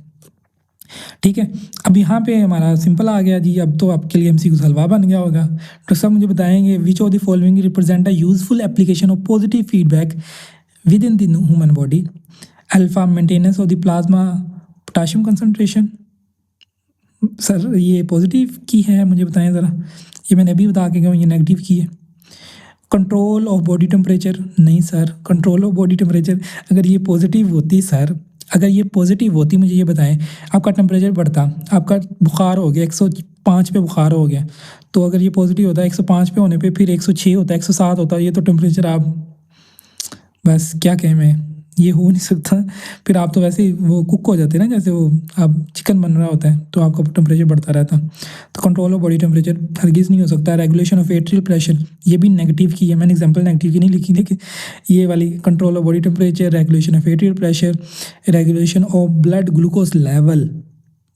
ठीक है, अब यहाँ पे हमारा सिंपल आ गया जी। अब तो आपके लिए एमसीक्यूज हलवा बन गया होगा। डॉक्टर साहब मुझे बताएंगे विच of the following represent a useful application of positive feedback with in the human body? Alpha maintenance of the plasma potassium concentration. Sir ये पॉजिटिव की है, मुझे बताएं ज़रा। ये मैंने अभी बता के गया हूँ, ये नेगेटिव की है। कंट्रोल ऑफ बॉडी टेम्परेचर, नहीं sir. Control of body temperature अगर ये पॉजिटिव होती सर, अगर ये पॉजिटिव होती, मुझे ये बताएं, आपका टेम्परेचर बढ़ता, आपका बुखार हो गया 105 पे बुखार हो गया, तो अगर ये पॉजिटिव होता है 105 पे होने पे फिर 106 होता है, 107 होता है, ये तो टेम्परेचर आप बस क्या कहें मैं, ये हो नहीं सकता। फिर आप तो वैसे ही वो कुक हो जाते हैं ना, जैसे वो आप चिकन बन रहा होता है तो आपका टेम्परेचर बढ़ता रहता। तो कंट्रोल ऑफ बॉडी टेम्परेचर हरगिज़ नहीं हो सकता। रेगुलेशन ऑफ एट्रियल प्रेशर, ये भी नेगेटिव की है, मैंने एग्जांपल नेगेटिव की नहीं लिखी, लेकिन ये वाली control of body temperature, regulation of atrial pressure, regulation of blood glucose level,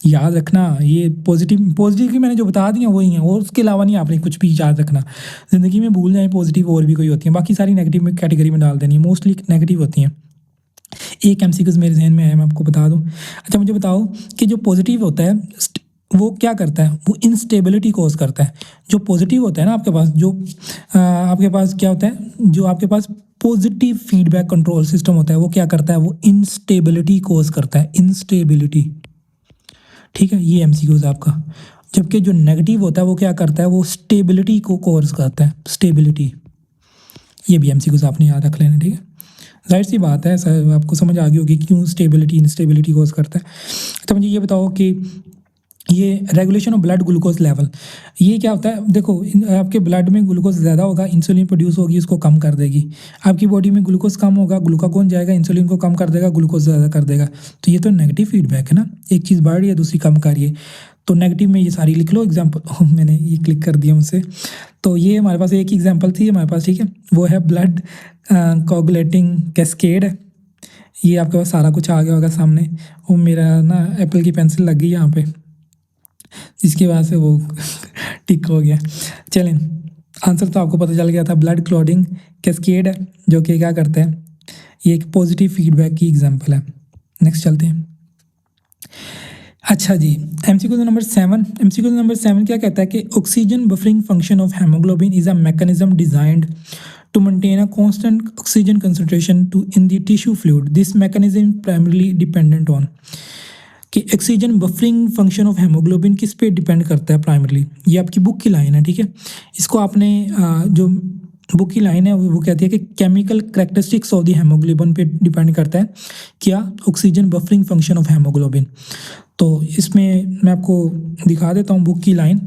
याद रखना। ये पॉजिटिव की मैंने जो बता दी हैं वही हैं, और उसके अलावा नहीं आपने कुछ भी याद रखना। ज़िंदगी में भूल जाएं पॉजिटिव और भी कोई होती हैं, बाकी सारी नेगेटिव में कैटेगरी में डाल देनी है, मोस्टली नेगेटिव होती हैं। एक एमसीक्यूज मेरे जहन में है, मैं आपको बता दूं। अच्छा मुझे बताओ कि जो पॉजिटिव होता है वो क्या करता है? वो इंस्टेबिलिटी कॉज करता है। जो पॉजिटिव होता है ना आपके पास, जो आपके पास क्या होता है, जो आपके पास पॉजिटिव फीडबैक कंट्रोल सिस्टम होता है, वो क्या करता है? वो इंस्टेबिलिटी कॉज करता है, इंस्टेबिलिटी। ठीक है, ये एमसीक्यूज आपका। जबकि जो नेगेटिव होता है वो क्या करता है? वो स्टेबिलिटी को कॉज करता है, स्टेबिलिटी। ये भी एमसीक्यूज आपने याद रख लेना, ठीक है। जाहिर सी बात है सर, आपको समझ आ गई होगी क्यों स्टेबिलिटी इंस्टेबिलिटी कॉज करता है। तो मुझे ये बताओ कि ये regulation of blood glucose level, ये क्या होता है? देखो आपके ब्लड में ग्लूकोज ज़्यादा होगा, इंसुलिन प्रोड्यूस होगी, उसको कम कर देगी। आपकी बॉडी में ग्लूकोज कम होगा, ग्लूकागोन जाएगा, इंसुलिन को कम कर देगा, ग्लूकोज ज़्यादा कर देगा। तो ये तो नेगेटिव फीडबैक है ना, एक चीज़ बढ़ रही है दूसरी कम कर रही है। तो नेगेटिव में ये सारी लिख लो एग्जाम्पल। मैंने ये क्लिक कर दिया मुझसे। तो ये हमारे पास एक ही एग्जाम्पल थी हमारे पास, ठीक है। वो है ब्लड कोगुलेटिंग कैस्केड है। ये आपके पास सारा कुछ आ गया होगा सामने। वो मेरा ना एप्पल की पेंसिल लग गई यहाँ पे, जिसकी वजह से वो टिक हो गया। चलें, आंसर तो आपको पता चल गया था, ब्लड क्लॉटिंग कैस्केड है, जो कि क्या करता है, ये एक पॉजिटिव फीडबैक की एग्जांपल है। नेक्स्ट चलते हैं। अच्छा जी, एमसीक्यू नंबर 7। एमसीक्यू नंबर 7 क्या कहता है कि oxygen buffering function of haemoglobin is a mechanism designed to maintain a constant oxygen concentration in the tissue fluid. This mechanism primarily dependent on कि oxygen buffering function of haemoglobin किस पे depend करता है primarily. ये आपकी book की line है, ठीक है। इसको आपने जो बुक की लाइन है वो कहती है कि chemical characteristics of the haemoglobin पे डिपेंड करता है क्या? Oxygen buffering function of haemoglobin. तो इसमें मैं आपको दिखा देता हूँ बुक की लाइन,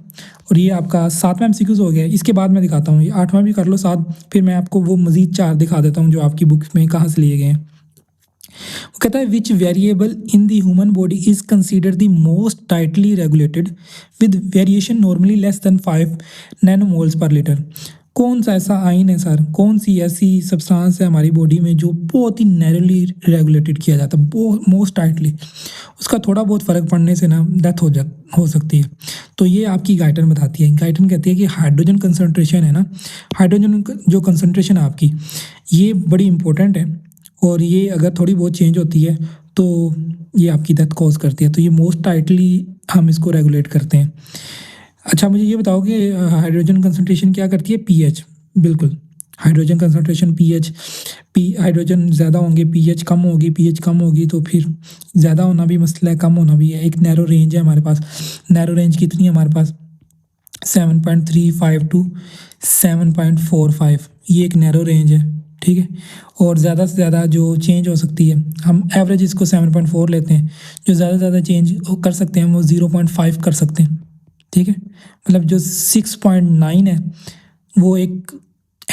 और ये आपका 7वां एमसीक्यूज हो गया। इसके बाद मैं दिखाता हूँ, ये 8वां भी कर लो साथ, फिर मैं आपको वो मज़ीद 4 दिखा देता हूँ जो आपकी बुक में कहाँ से लिए गए हैं। वो कहता है which variable in the human body is consider the most tightly regulated with variation normally less than 5 nanomoles per litre. कौन सा ऐसा आइन है सर, कौन सी ऐसी सब्सटेंस है हमारी बॉडी में जो बहुत ही नैरोली रेगुलेटेड किया जाता है, मोस्ट टाइटली? उसका थोड़ा बहुत फ़र्क पड़ने से ना डेथ हो सकती है। तो ये आपकी गाइडन बताती है। गाइडन कहती है कि हाइड्रोजन कंसनट्रेशन है ना, हाइड्रोजन जो कंसनट्रेशन है आपकी, ये बड़ी इंपॉर्टेंट है, और ये अगर थोड़ी बहुत चेंज होती है तो ये आपकी डेथ कॉज करती है। तो ये मोस्ट टाइटली हम इसको रेगुलेट करते हैं। अच्छा मुझे ये बताओ कि हाइड्रोजन कंसनट्रेशन क्या करती है? पीएच, बिल्कुल। हाइड्रोजन कंसनट्रेशन पीएच, हाइड्रोजन ज़्यादा होंगे पीएच कम होगी, पीएच कम होगी तो फिर ज़्यादा होना भी मसला है, कम होना भी है। एक नैरो रेंज है हमारे पास। नैरो रेंज कितनी है हमारे पास? 7.35 टू 7.45, ये एक नैरो रेंज है, ठीक है। और ज़्यादा से ज़्यादा जो चेंज हो सकती है, हम एवरेज इसको 7.4 लेते हैं। जो ज़्यादा से ज़्यादा चेंज कर सकते हैं हम वो 0.5 कर सकते हैं, ठीक है। मतलब जो 6.9 है वो एक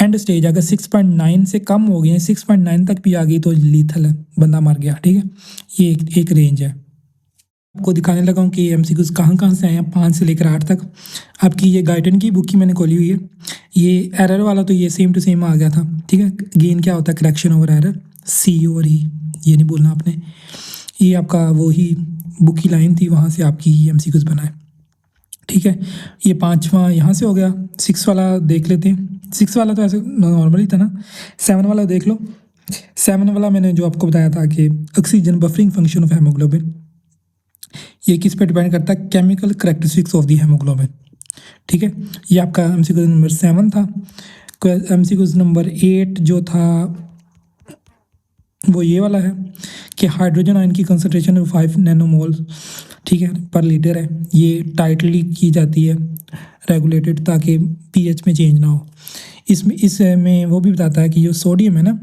एंड स्टेज अगर 6.9 से कम हो गए, 6.9 तक भी आ गई तो लीथल है, बंदा मर गया, ठीक है। ये एक रेंज है। आपको दिखाने लगा हूँ कि एमसीक्यूज कहाँ कहाँ से आए हैं, 5 से लेकर 8 तक। आपकी ये गाइडन की बुक की मैंने खोली हुई है। ये एरर वाला तो ये सेम टू सेम आ गया था, ठीक है। गेन क्या होता है, करेक्शन ओवर एरर, सी ओवर ई, ये नहीं बोलना आपने। ये आपका वही बुक की लाइन थी, वहाँ से आपकी एमसीक्यूज बनाए, ठीक है। ये 5वां यहाँ से हो गया। 6 वाला देख लेते हैं। 6 वाला तो ऐसे नॉर्मली था ना। 7 वाला देख लो। 7 वाला मैंने जो आपको बताया था कि oxygen buffering function of haemoglobin, ये किस पे डिपेंड करता है, chemical characteristics of the haemoglobin, ठीक है। ये आपका एमसीक्यू नंबर 7 था। एमसीक्यू नंबर 8 जो था वो ये वाला है कि हाइड्रोजन आयन की कंसनट्रेशन 5 नैनोमोल, ठीक है, पर लीटर है। ये टाइटली की जाती है, रेगुलेटेड, ताकि पीएच में चेंज ना हो। इसमें वो भी बताता है कि जो सोडियम है ना,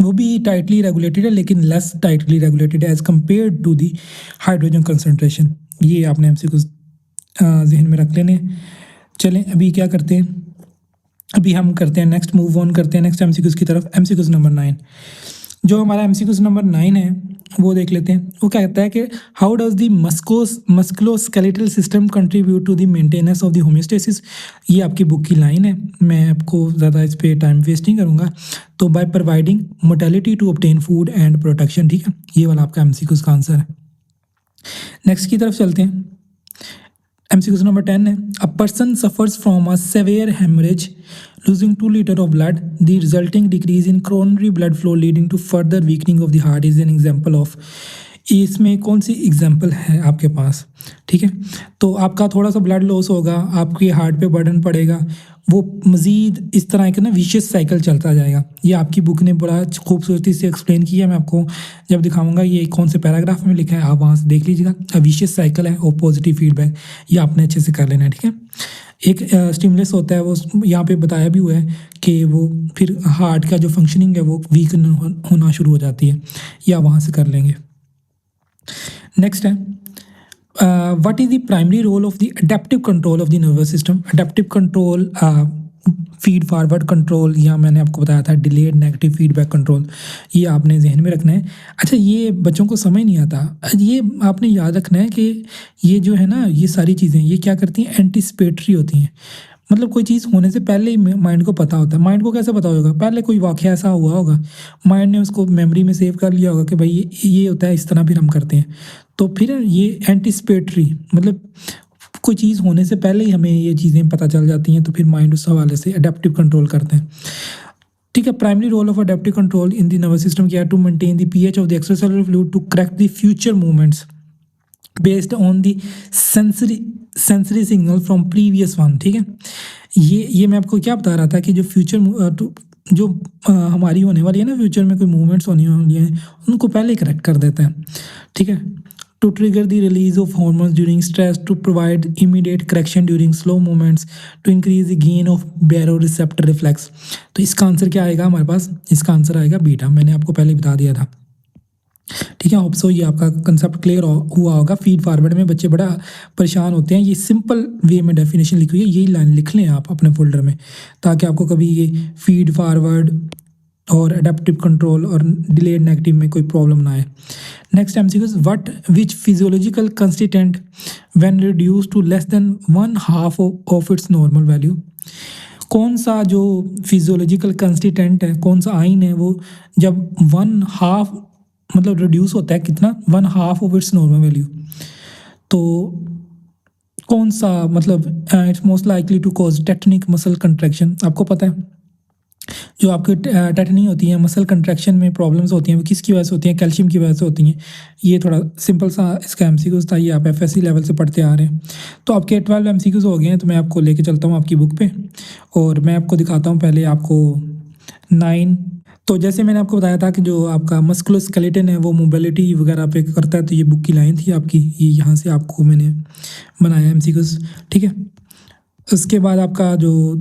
वो भी टाइटली रेगुलेटेड है, लेकिन लेस टाइटली रेगुलेटेड है as compare to the hydrogen concentration. ये आपने एमसीक्यू जहन में रख लेने। चलें अभी क्या करते हैं, अभी हम करते हैं नेक्स्ट, मूव ऑन करते हैं नेक्स्ट एमसीक्यूज़ की तरफ। एमसीक्यूज़ नंबर 9, जो हमारा एमसीक्यूज़ नंबर 9 है वो देख लेते हैं। वो क्या कहता है कि how does the musculoskeletal system contribute to the maintenance of the homeostasis. ये आपकी बुक की लाइन है, मैं आपको ज़्यादा इस पर टाइम वेस्ट नहीं करूँगा। तो by providing motility to obtain food and protection, ठीक है। ये वाला आपका एमसीक्यूज़ का आंसर है। नेक्स्ट की तरफ चलते हैं। एमसीक्यूज़ नंबर 10 है, a person suffers from a severe haemorrhage losing 2 liters of blood, the resulting decrease in coronary blood flow leading to further weakening of the heart is an example of। इसमें कौन सी example है आपके पास, ठीक है। तो आपका थोड़ा सा ब्लड लॉस होगा, आपके हार्ट पे बर्डन पड़ेगा, वो मज़ीद इस तरह का ना विशियस साइकिल चलता जाएगा। ये आपकी बुक ने बड़ा खूबसूरती से एक्सप्लेन किया है। मैं आपको जब दिखाऊंगा ये कौन से पैराग्राफ में लिखा है, आप वहाँ से देख लीजिएगा। विशियस साइकिल है और पॉजिटिव फीडबैक, ये आपने अच्छे से कर लेना है, ठीक है। एक स्टिमुलस होता है, वो यहाँ पे बताया भी हुआ है कि वो फिर हार्ट का जो फंक्शनिंग है वो वीक होना शुरू हो जाती है, या वहाँ से कर लेंगे। नेक्स्ट है, what is the primary role of the adaptive control of the nervous system. Adaptive control, feed forward control, या मैंने आपको बताया था डिलेड नेगेटिव फीडबैक कंट्रोल, ये आपने जहन में रखना है। अच्छा, ये बच्चों को समझ नहीं आता, ये आपने याद रखना है कि ये जो है ना, ये सारी चीज़ें ये क्या करती हैं, एंटिसिपेटरी होती हैं। मतलब कोई चीज़ होने से पहले ही माइंड को पता होता है। माइंड को कैसे पता होगा, पहले कोई वाक़या ऐसा हुआ होगा, माइंड ने उसको मेमोरी में सेव कर लिया होगा कि भाई ये होता है, इस तरह फिर हम करते हैं। तो फिर ये एंटिसिपेटरी, मतलब कोई चीज़ होने से पहले ही हमें ये चीज़ें पता चल जाती हैं, तो फिर माइंड उस हवाले से अडेप्टिव कंट्रोल करते हैं, ठीक है। Primary role of adaptive control in the nervous system क्या है, to maintain the pH of the extracellular fluid to correct the future movements based on the sensory signal from previous one, ठीक है। ये मैं आपको क्या बता रहा था कि जो फ्यूचर जो हमारी होने वाली है ना, फ्यूचर में कोई मूवमेंट्स होनी वाली हैं, उनको पहले करेक्ट कर देते हैं, ठीक है। To trigger the release of hormones during stress, to provide immediate correction during slow movements, to increase the gain of baro receptor reflex. तो इसका आंसर क्या आएगा हमारे पास, इसका आंसर आएगा बीटा। मैंने आपको पहले बता दिया था, ठीक है। होप सो ये आपका कंसेप्ट क्लियर हुआ होगा। फीड फॉरवर्ड में बच्चे बड़ा परेशान होते हैं, ये सिंपल वे में डेफिनेशन लिखी हुई है, यही लाइन लिख लें आप अपने फोल्डर में, ताकि आपको कभी ये फीड फॉरवर्ड और अडेप्टिव कंट्रोल और डिलेड नेगेटिव में कोई प्रॉब्लम ना आए। Next MCQs, what which physiological constituent when reduce to less than 1/2 of its normal value. कौन सा जो फिजियोलॉजिकल कंस्टिटेंट है, कौन सा आइन है, वो जब 1/2 मतलब रिड्यूस होता है, कितना, 1/2 ऑफ इट्स नॉर्मल वैल्यू, तो कौन सा, मतलब it's most likely to cause tectonic muscle contraction. आपको पता है जो आपकी टेटनी होती है, मसल कंट्रैक्शन में प्रॉब्लम्स होती हैं, वो किसकी वजह से होती हैं, कैल्शियम की वजह से होती हैं। ये थोड़ा सिंपल सा इसका एमसीक्यूज था, ये आप एफएससी लेवल से पढ़ते आ रहे हैं। तो आपके 12 एमसीक्यूज हो गए हैं, तो मैं आपको लेके चलता हूँ आपकी बुक पे, और मैं आपको दिखाता हूँ पहले आपको 9। तो जैसे मैंने आपको बताया था कि जो आपका मस्कुलोस्केलेटन है वो मोबिलिटी वगैरह पे करता है, तो ये बुक की लाइन थी आपकी, ये यहाँ से आपको मैंने बनाया एमसीक्यूज, ठीक है। उसके बाद आपका जो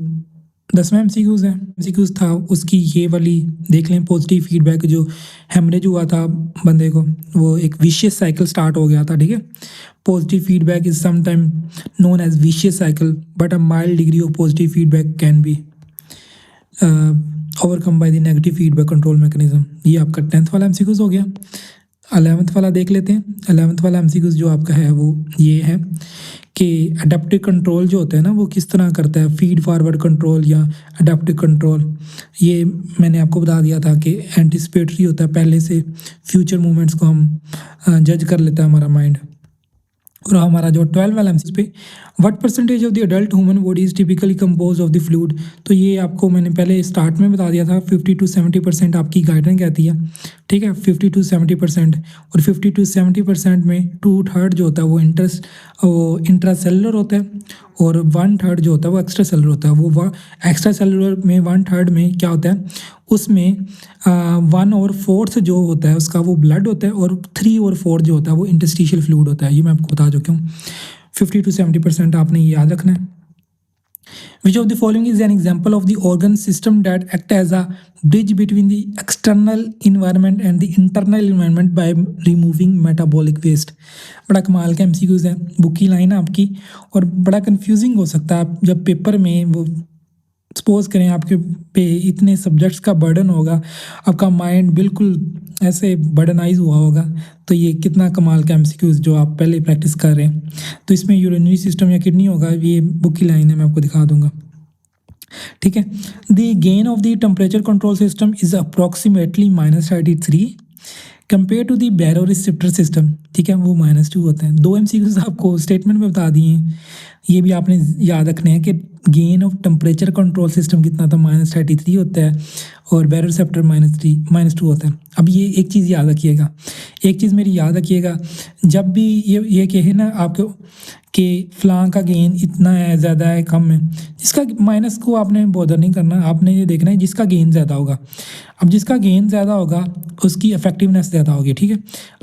10वां एमसीक्यूज था, उसकी ये वाली देख लें, पॉजिटिव फीडबैक, जो हेमरेज हुआ था बंदे को, वो एक विशियस साइकिल स्टार्ट हो गया था, ठीक है। Positive feedback is sometime known as vicious cycle, but a mild degree of positive feedback can be overcome by the negative feedback control mechanism. ये आपका 10th वाला एमसीक्यूज हो गया। 11th वाला देख लेते हैं। 11th वाला एमसीक्यूज जो आपका है वो ये है कि अडेप्टिव कंट्रोल जो होता है ना वो किस तरह करता है, फीड फॉरवर्ड कंट्रोल या अडेप्टिव कंट्रोल। ये मैंने आपको बता दिया था कि एंटिसिपेटरी होता है, पहले से फ्यूचर मूवमेंट्स को हम जज कर लेता है हमारा माइंड। और हमारा जो 12 वाला एमसीक्यू पे what percentage of the adult human body is typically compose of the fluid, तो ये आपको मैंने पहले स्टार्ट में बता दिया था 50 to 70% आपकी गाइडलाइन कहती है, ठीक है, 50 to 70%। और 50 to 70% में 2/3 जो होता है वो इंट्रासेलुलर होता है और 1/3 जो होता है वो एक्स्ट्रा सेलुलर होता है। वो एक्स्ट्रा सेलुलर में 1/3 में क्या होता है, उसमें 1/4 जो होता है उसका वो ब्लड होता है और 3/4 जो होता है वो इंटरस्टिशियल फ्लूइड होता है। ये मैं आपको बता चुका हूँ। 50 to 70% आपने ये याद रखना है। Which of the following is an example of the organ system that act as a bridge between the external environment and the internal environment by removing metabolic waste? बड़ा कमाल का एमसीक्यूज है, बुक की लाइन है आपकी, और बड़ा confusing हो सकता है आप जब पेपर में वो सपोज करें आपके पे इतने सब्जेक्ट्स का बर्डन होगा, आपका माइंड बिल्कुल ऐसे बर्डनाइज हुआ होगा, तो ये कितना कमाल का एमसीक्यूज जो आप पहले प्रैक्टिस कर रहे हैं। तो इसमें यूरिनरी सिस्टम या किडनी होगा, ये बुक की लाइन है, मैं आपको दिखा दूंगा, ठीक है। The gain of the temperature control system is approximately -33 compare to the baro receptor system, ठीक है, वो -2 होते हैं। 2 एमसीक्यूज आपको स्टेटमेंट में बता दिए हैं, ये भी आपने याद रखने हैं कि gain of temperature control system कितना था, -33 होता है और बैरो रिसेप्टर -2 होता है। अब ये एक चीज़ याद रखिएगा, एक चीज़ मेरी याद रखिएगा, जब भी ये कहे ना आपको कि फ़लाँ का गेन इतना है, ज़्यादा है, कम है, जिसका माइनस को आपने बॉदर नहीं करना, आपने ये देखना है जिसका गेन ज़्यादा होगा। अब जिसका गेन ज़्यादा होगा उसकी इफेक्टिवनेस ज़्यादा होगी, ठीक है।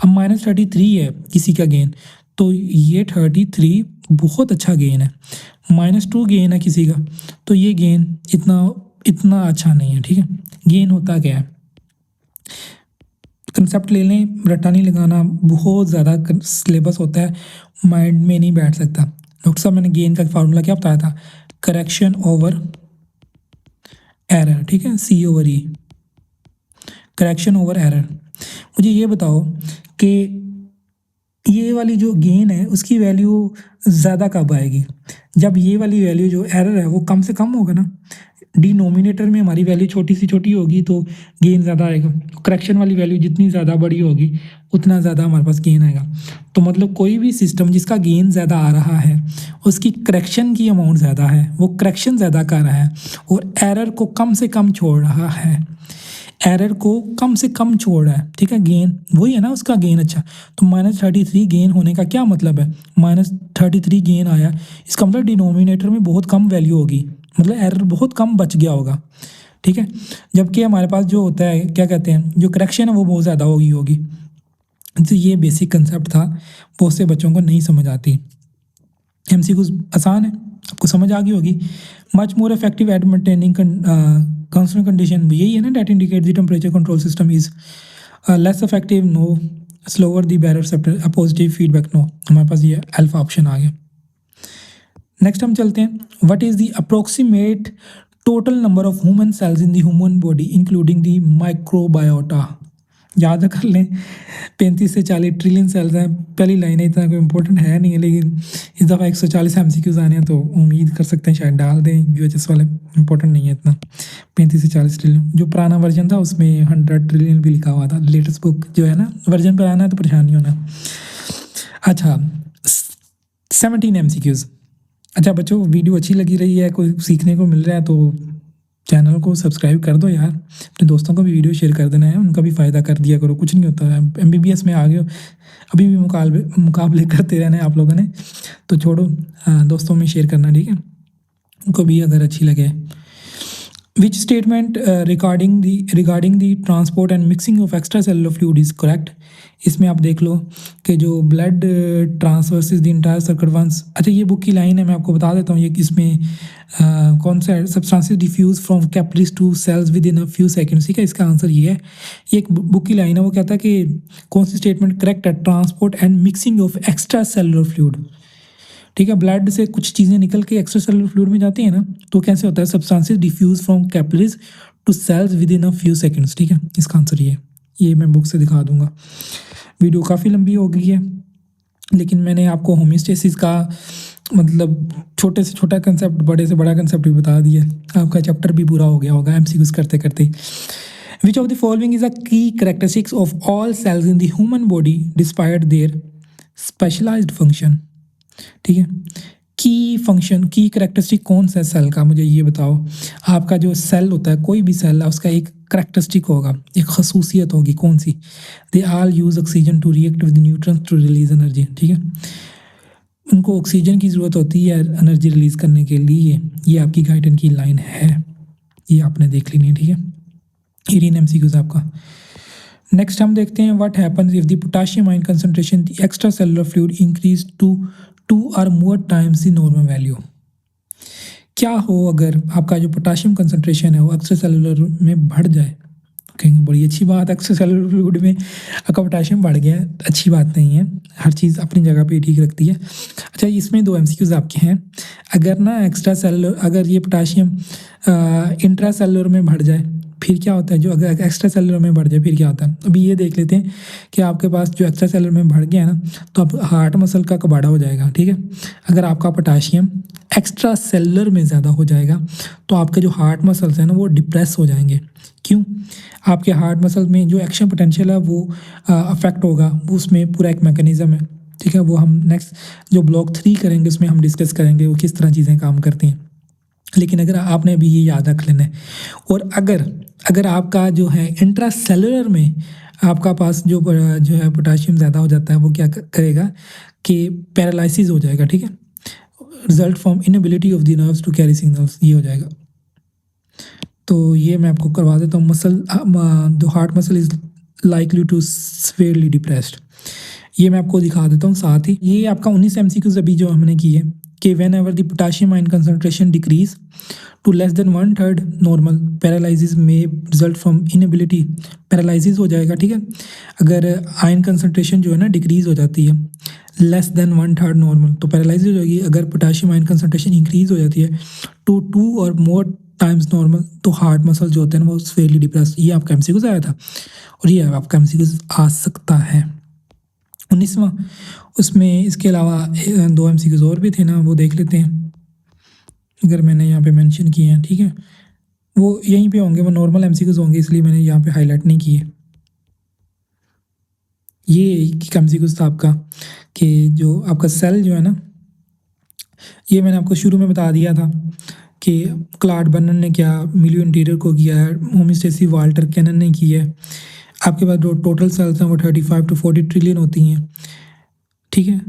अब -33 है किसी का गेन, तो ये 33 बहुत अच्छा गेन है। -2 गेन है किसी का, तो ये गेन इतना अच्छा नहीं है, ठीक है। गेन होता क्या है, कंसेप्ट ले लें, रट्टा नहीं लगाना, बहुत ज़्यादा सिलेबस होता है, माइंड में नहीं बैठ सकता। डॉक्टर साहब मैंने गेन का फार्मूला क्या बताया था, करेक्शन ओवर एरर, ठीक है, C/E, करेक्शन ओवर एरर। मुझे ये बताओ कि ये वाली जो गेन है उसकी वैल्यू ज़्यादा कब आएगी, जब ये वाली वैल्यू जो एरर है वो कम से कम होगा ना। डिनोमिनेटर में हमारी वैल्यू छोटी सी छोटी होगी तो गेन ज़्यादा आएगा, करेक्शन वाली वैल्यू जितनी ज़्यादा बड़ी होगी उतना ज़्यादा हमारे पास गेन आएगा। तो मतलब कोई भी सिस्टम जिसका गेन ज़्यादा आ रहा है उसकी करेक्शन की अमाउंट ज़्यादा है, वो करेक्शन ज़्यादा कर रहा है और एरर को कम से कम छोड़ रहा है, एरर को कम से कम छोड़ रहा है, ठीक है। गेन वही है ना उसका गेन अच्छा। तो -33 गेन होने का क्या मतलब है, -33 गेन आया, इसका मतलब डिनोमिनेटर में बहुत कम वैल्यू होगी, मतलब एरर बहुत कम बच गया होगा, ठीक है। जबकि हमारे पास जो होता है क्या कहते हैं, जो करेक्शन है वो बहुत ज़्यादा होगी। तो ये बेसिक कंसेप्ट था, बहुत से बच्चों को नहीं समझ आती। एमसीक्यूज आसान है, आपको समझ आ गई होगी। Much more effective at maintaining constant condition, यही है ना, that indicate the temperature control system is less effective, no, slower the baro receptor, a positive feedback, no. हमारे पास ये अल्फा ऑप्शन आ गया। नेक्स्ट हम चलते हैं, what is the approximate total number of human cells in the human body including the microbiota. याद कर लें 35 से 40 ट्रिलियन सेल्स हैं। पहली लाइन है, इतना कोई इंपॉर्टेंट है नहीं है, लेकिन इस दफ़ा 140 एमसीक्यूज आने हैं तो उम्मीद कर सकते हैं शायद डाल दें, यूएचएस वाले, इंपॉर्टेंट नहीं है इतना। 35 से 40 ट्रिलियन, जो पुराना वर्जन था उसमें 100 ट्रिलियन भी लिखा हुआ था। लेटेस्ट बुक जो है ना, वर्जन पर आना है तो परेशान नहीं होना। अच्छा, 17 एमसीक्यूज। अच्छा बच्चों, वीडियो अच्छी लगी रही है, कोई सीखने को मिल रहा है तो चैनल को सब्सक्राइब कर दो यार, अपने दोस्तों को भी वीडियो शेयर कर देना है, उनका भी फ़ायदा कर दिया करो, कुछ नहीं होता है। MBBS में आ गए हो, अभी भी मुकाबले करते रहना है आप लोगों ने, तो छोड़ो, दोस्तों में शेयर करना, ठीक है, उनको भी अगर अच्छी लगे। Which statement regarding the transport and mixing of extra cellular fluid is correct. इसमें आप देख लो कि जो blood traverses the entire circuit once, अच्छा ये बुक की लाइन है, मैं आपको बता देता हूँ ये इसमें कौन सा है, substances diffuse from capillaries to cells within a few seconds, ठीक है। इसका आंसर ये है, ये एक बुक की लाइन है, वो कहता है कि कौन सी स्टेटमेंट करेक्ट है, transport and mixing of extra cellular fluid, ठीक है। ब्लड से कुछ चीज़ें निकल के एक्स्ट्रा सेलुलर फ्लूइड में जाती हैं ना, तो कैसे होता है, substances diffuse from capillaries to cells within a few seconds. ठीक है, इसका आंसर ये मैं बुक से दिखा दूंगा। वीडियो काफ़ी लंबी हो गई है, लेकिन मैंने आपको होमियोस्टेसिस का मतलब छोटे से छोटा कंसेप्ट, बड़े से बड़ा कंसेप्ट भी बता दिया। आपका चैप्टर भी पूरा हो गया होगा एमसीक्यूज करते करते। Which of the following is a key characteristics of all cells in the human body despite their specialised function. ठीक है, की फंक्शन, की करेक्टरिस्टिक कौन सा सेल का, मुझे ये बताओ। आपका जो सेल होता है, कोई भी सेल है, उसका एक करेक्टरिस्टिक होगा, एक खसूसियत होगी, कौन सी। They all use oxygen to react with neutrons to release energy. ठीक है, उनको ऑक्सीजन की ज़रूरत होती है एनर्जी रिलीज़ करने के लिए। ये आपकी गाइडन की लाइन है, ये आपने देख लेनी है। ठीक है, 18 MCQs आपका। नेक्स्ट हम देखते हैं what happens if the potassium ion concentration the extra cellular fluid increase to 2 or more times the normal value. क्या हो अगर आपका जो पोटाशियम कंसंट्रेशन है वो एक्स्ट्रा सेलुलर में बढ़ जाए। कहेंगे बड़ी अच्छी बात, एक्स्ट्रा सेलुलर फ्लूइड में आपका पोटाशियम बढ़ गया है, अच्छी बात नहीं है, हर चीज़ अपनी जगह पे ठीक रखती है। अच्छा, इसमें 2 MCQs आपके हैं। अगर ना एक्स्ट्रा सेलुलर, अगर ये पोटाशियम इंट्रा सेलुलर में बढ़ जाए फिर क्या होता है, जो अगर एक्स्ट्रा सेलुलर में बढ़ जाए फिर क्या होता है। अभी ये देख लेते हैं कि आपके पास जो एक्स्ट्रा सेलुलर में बढ़ गया है ना, तो अब हार्ट मसल का कबाड़ा हो जाएगा। ठीक है, अगर आपका पोटाशियम एक्स्ट्रा सेलुलर में ज़्यादा हो जाएगा तो आपके जो हार्ट मसल्स हैं ना वो डिप्रेस हो जाएंगे। क्यों, आपके हार्ट मसल में जो एक्शन पोटेंशियल है वो अफेक्ट होगा, वो उसमें पूरा एक मैकेनिज़्म है। ठीक है, वो हम नेक्स्ट जो ब्लॉक 3 करेंगे उसमें हम डिस्कस करेंगे वो किस तरह चीज़ें काम करती हैं। लेकिन अगर आपने अभी ये याद रख लेना है। और अगर आपका जो है इंट्रा सेलुलर में आपका पास जो है पोटाशियम ज़्यादा हो जाता है, वो क्या करेगा कि पैरालिसिस हो जाएगा। ठीक है, result from inability of the nerves to carry signals, ये हो जाएगा। तो ये मैं आपको करवा देता हूँ। Muscle, the heart muscle is likely to severely depressed, ये मैं आपको दिखा देता हूँ। साथ ही ये आपका 19 MCQs अभी जो हमने की है कि whenever the potassium ion concentration decrease to less than 1/3 normal, paralysis में रिजल्ट फ्रॉम इनएबिलिटी, पैरालिसिस हो जाएगा। ठीक है, अगर आयन कंसंट्रेशन जो है ना डिक्रीज हो जाती है लेस देन 1/3 नॉर्मल, तो पैरालिसिस हो जाएगी। अगर पोटाशियम आयन कंसंट्रेशन इंक्रीज हो जाती है to 2 or more times normal, तो हार्ट मसल जो होते हैं ना वो सीवियरली डिप्रेस। ये आपका MCQs आया था और ये आपका MCQs आ सकता है। 19वां, उसमें इसके अलावा 2 MCQs और भी थे ना, वो देख लेते हैं। अगर मैंने यहाँ पे मेंशन किए हैं, ठीक है, वो यहीं पे होंगे, वो नॉर्मल MCQs होंगे, इसलिए मैंने यहाँ पे हाईलाइट नहीं किए। ये MCQs था आपका कि जो आपका सेल जो है ना, ये मैंने आपको शुरू में बता दिया था कि क्लाड बर्नन ने क्या मिलियो इंटीरियर को किया है, होमियोस्टेसिस वाल्टर कैनन ने की है। आपके पास जो टोटल सेल्स हैं वो 35 to 40 ट्रिलियन होती हैं। ठीक है,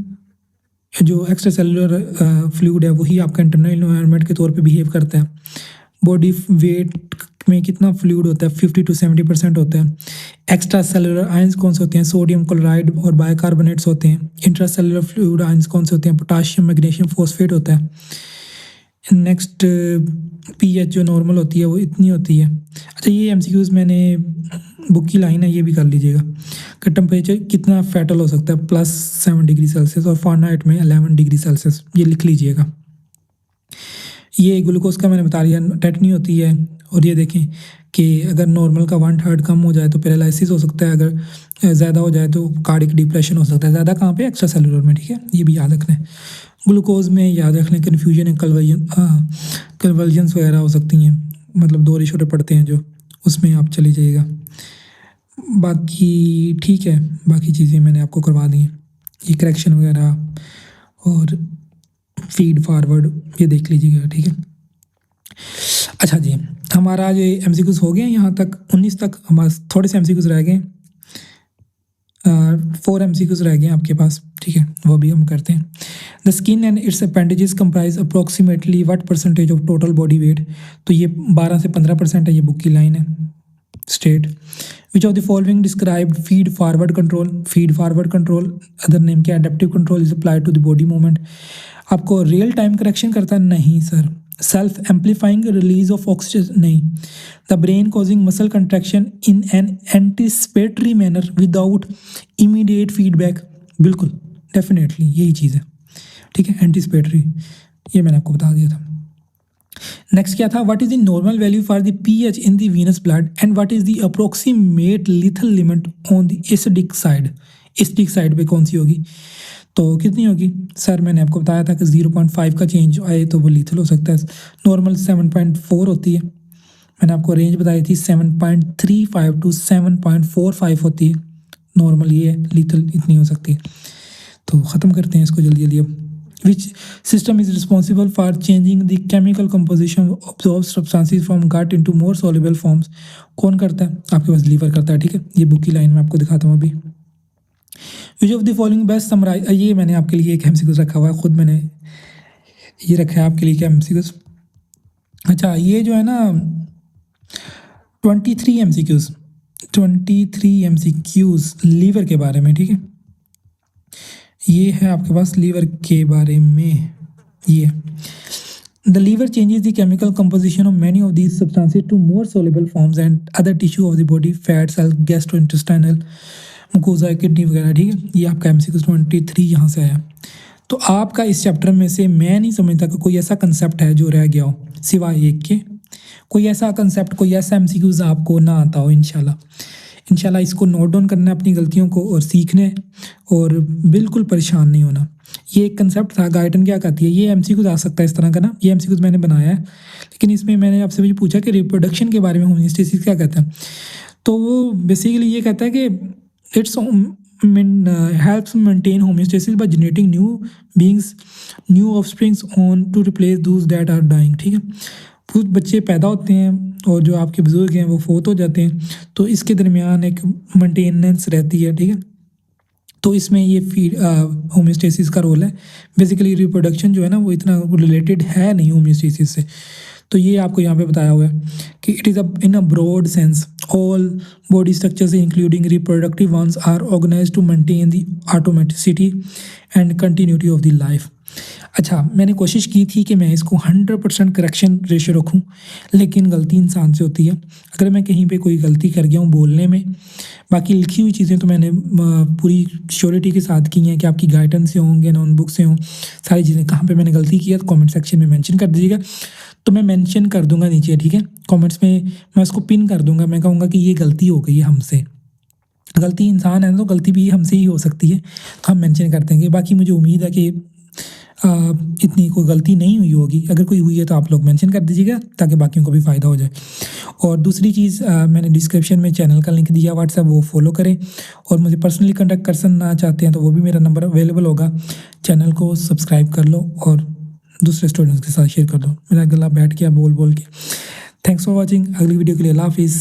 जो एक्स्ट्रा सेलुलर फ्लूइड है वही आपका इंटरनल एनवायरनमेंट के तौर पे बिहेव करता है। बॉडी वेट में कितना फ्लूइड होता है, 50 to 70% होता है। एक्स्ट्रा सेलुलर आयंस कौन से होते हैं, सोडियम क्लोराइड और बाइकार्बोनेट्स होते हैं। इंट्रा सेलुलर फ्लूइड आयंस कौन से होते हैं, पोटाशियम, मैग्नीशियम, फॉस्फेट होता है। नेक्स्ट pH जो नॉर्मल होती है वो इतनी होती है। अच्छा, ये MCQs मैंने बुक की लाइन है, ये भी कर लीजिएगा कि टेम्परेचर कितना फैटल हो सकता है, +7 डिग्री सेल्सियस और फ़ारेनहाइट में 11 डिग्री सेल्सियस, ये लिख लीजिएगा। ये ग्लूकोज का मैंने बता दिया, टेटनी होती है। और ये देखें कि अगर नॉर्मल का 1/3 कम हो जाए तो पैरालिसिस हो सकता है, अगर ज़्यादा हो जाए तो कार्डिक डिप्रेशन हो सकता है। ज़्यादा कहाँ पे, एक्स्ट्रा सेलुलर में। ठीक है, ये भी याद रखना है। ग्लूकोज में याद रख लें कन्फ्यूजन एंड कन्वर्जन्स वगैरह हो सकती हैं, मतलब 2 रिश्ते पड़ते हैं जो, उसमें आप चले जाइएगा। बाकी ठीक है, बाकी चीज़ें मैंने आपको करवा दी हैं, ये करेक्शन वगैरह और फीड फॉरवर्ड ये देख लीजिएगा। ठीक है, अच्छा जी, हमारा ये MCQs हो गए यहाँ तक, 19 तक। हमारे थोड़े से MCQs रह गए, 4 MCQs रह गए आपके पास। ठीक है, वो भी हम करते हैं। The skin and it's appendages comprise approximately what percentage of total body weight, तो ये 12 से 15% है, ये बुक की लाइन है। State which of the following described feed forward control. Feed forward control other name क्या, adaptive control is applied to the body movement. आपको real time correction करता नहीं sir. Self amplifying release of oxygen नहीं। The brain causing muscle contraction in an anticipatory manner without immediate feedback, बिल्कुल definitely यही चीज़ है। ठीक है, एंटीसिपेटरी, ये मैंने आपको बता दिया था। नेक्स्ट क्या था, what is the normal value for the pH in the venous blood and what is the approximate lethal limit on the acidic side. Acidic side पे कौन सी होगी, तो कितनी होगी सर, मैंने आपको बताया था कि 0.5 का चेंज आए तो वो लीथल हो सकता है। नॉर्मल 7.4 होती है, मैंने आपको रेंज बताई थी 7.35 टू 7.45 होती है नॉर्मल, ये लीथल इतनी हो सकती है। तो ख़त्म करते हैं इसको जल्दी जल्दी अब। Which system is responsible for changing the chemical composition absorb substances from gut into more soluble forms. कौन करता है, आपके पास लीवर करता है, ठीक है, ये बुक की लाइन में आपको दिखाता हूँ अभी। Which of the following best summarise, ये मैंने आपके लिए एक एमसीक्यूज रखा हुआ है, खुद मैंने ये रखा है आपके लिए क्या एमसीक्यूज। अच्छा, ये जो है ना 23 एमसीक्यूज, 23 एमसीक्यूज लीवर के बारे में, ठीक है, ये है आपके पास लीवर के बारे में। ये the liver changes the chemical composition of many of these substances to more soluble forms and other tissue of the body, fat cell, gastrointestinal mucosa, kidney वगैरह, ठीक है। ये आपका एमसीक्यू 23 यहाँ से आया। तो आपका इस चैप्टर में से मैं नहीं समझता कि कोई ऐसा कंसेप्ट है जो रह गया हो सिवाय एक के, कोई ऐसा कंसेप्ट, कोई ऐसा एमसीक्यूज आपको ना आता हो। इंशाल्लाह इसको नोट डाउन करना है अपनी गलतियों को और सीखने, और बिल्कुल परेशान नहीं होना। ये एक कंसेप्ट था, गाइटन क्या कहती है, ये एमसीक्यूज आ सकता है इस तरह का ना, ये एमसीक्यूज मैंने बनाया है, लेकिन इसमें मैंने आपसे भी पूछा कि रिप्रोडक्शन के बारे में होमियोस्टेसिस क्या कहता है, तो वो बेसिकली ये कहता है कि it's helps maintain homeostasis by generating new offsprings on to replace those that are dying, ठीक है। कुछ बच्चे पैदा होते हैं और जो आपके बुजुर्ग हैं वो फोत हो जाते हैं, तो इसके दरमियान एक मेंटेनेंस रहती है, ठीक है। तो इसमें ये होमियोस्टेसिस का रोल है। बेसिकली रिप्रोडक्शन जो है ना वो इतना रिलेटेड है नहीं होमियोस्टेसिस से, तो ये आपको यहाँ पे बताया हुआ है कि it is in a broad sense all body structures including reproductive ones are organised to maintain the automaticity and continuity of the life. अच्छा, मैंने कोशिश की थी कि मैं इसको 100% करेक्शन रेशियो रखूं, लेकिन गलती इंसान से होती है। अगर मैं कहीं पे कोई गलती कर गया हूँ बोलने में, बाकी लिखी हुई चीज़ें तो मैंने पूरी श्योरिटी के साथ की हैं कि आपकी गाइडेंस से होंगे, नोट बुक से हों, सारी चीज़ें। कहाँ पे मैंने गलती की है तो कमेंट सेक्शन में मेंशन कर दीजिएगा, तो मैं मेंशन कर दूंगा नीचे, ठीक है, कमेंट्स में मैं उसको पिन कर दूंगा। मैं कहूँगा कि ये गलती हो गई है हमसे, गलती इंसान है तो गलती भी हमसे ही हो सकती है, तो हम मेंशन कर देंगे। बाकी मुझे उम्मीद है कि इतनी कोई गलती नहीं हुई होगी, अगर कोई हुई है तो आप लोग मेंशन कर दीजिएगा ताकि बाकियों को भी फ़ायदा हो जाए। और दूसरी चीज़, मैंने डिस्क्रिप्शन में चैनल का लिंक दिया व्हाट्सएप, वो फॉलो करें, और मुझे पर्सनली कॉन्टैक्ट करना चाहते हैं तो वो भी मेरा नंबर अवेलेबल होगा। चैनल को सब्सक्राइब कर लो और दूसरे स्टूडेंट्स के साथ शेयर कर दो। मेरा गला बैठ गया बोल बोल के। Thanks for watching. अगली वीडियो के लिए अल्लाह हाफिज़।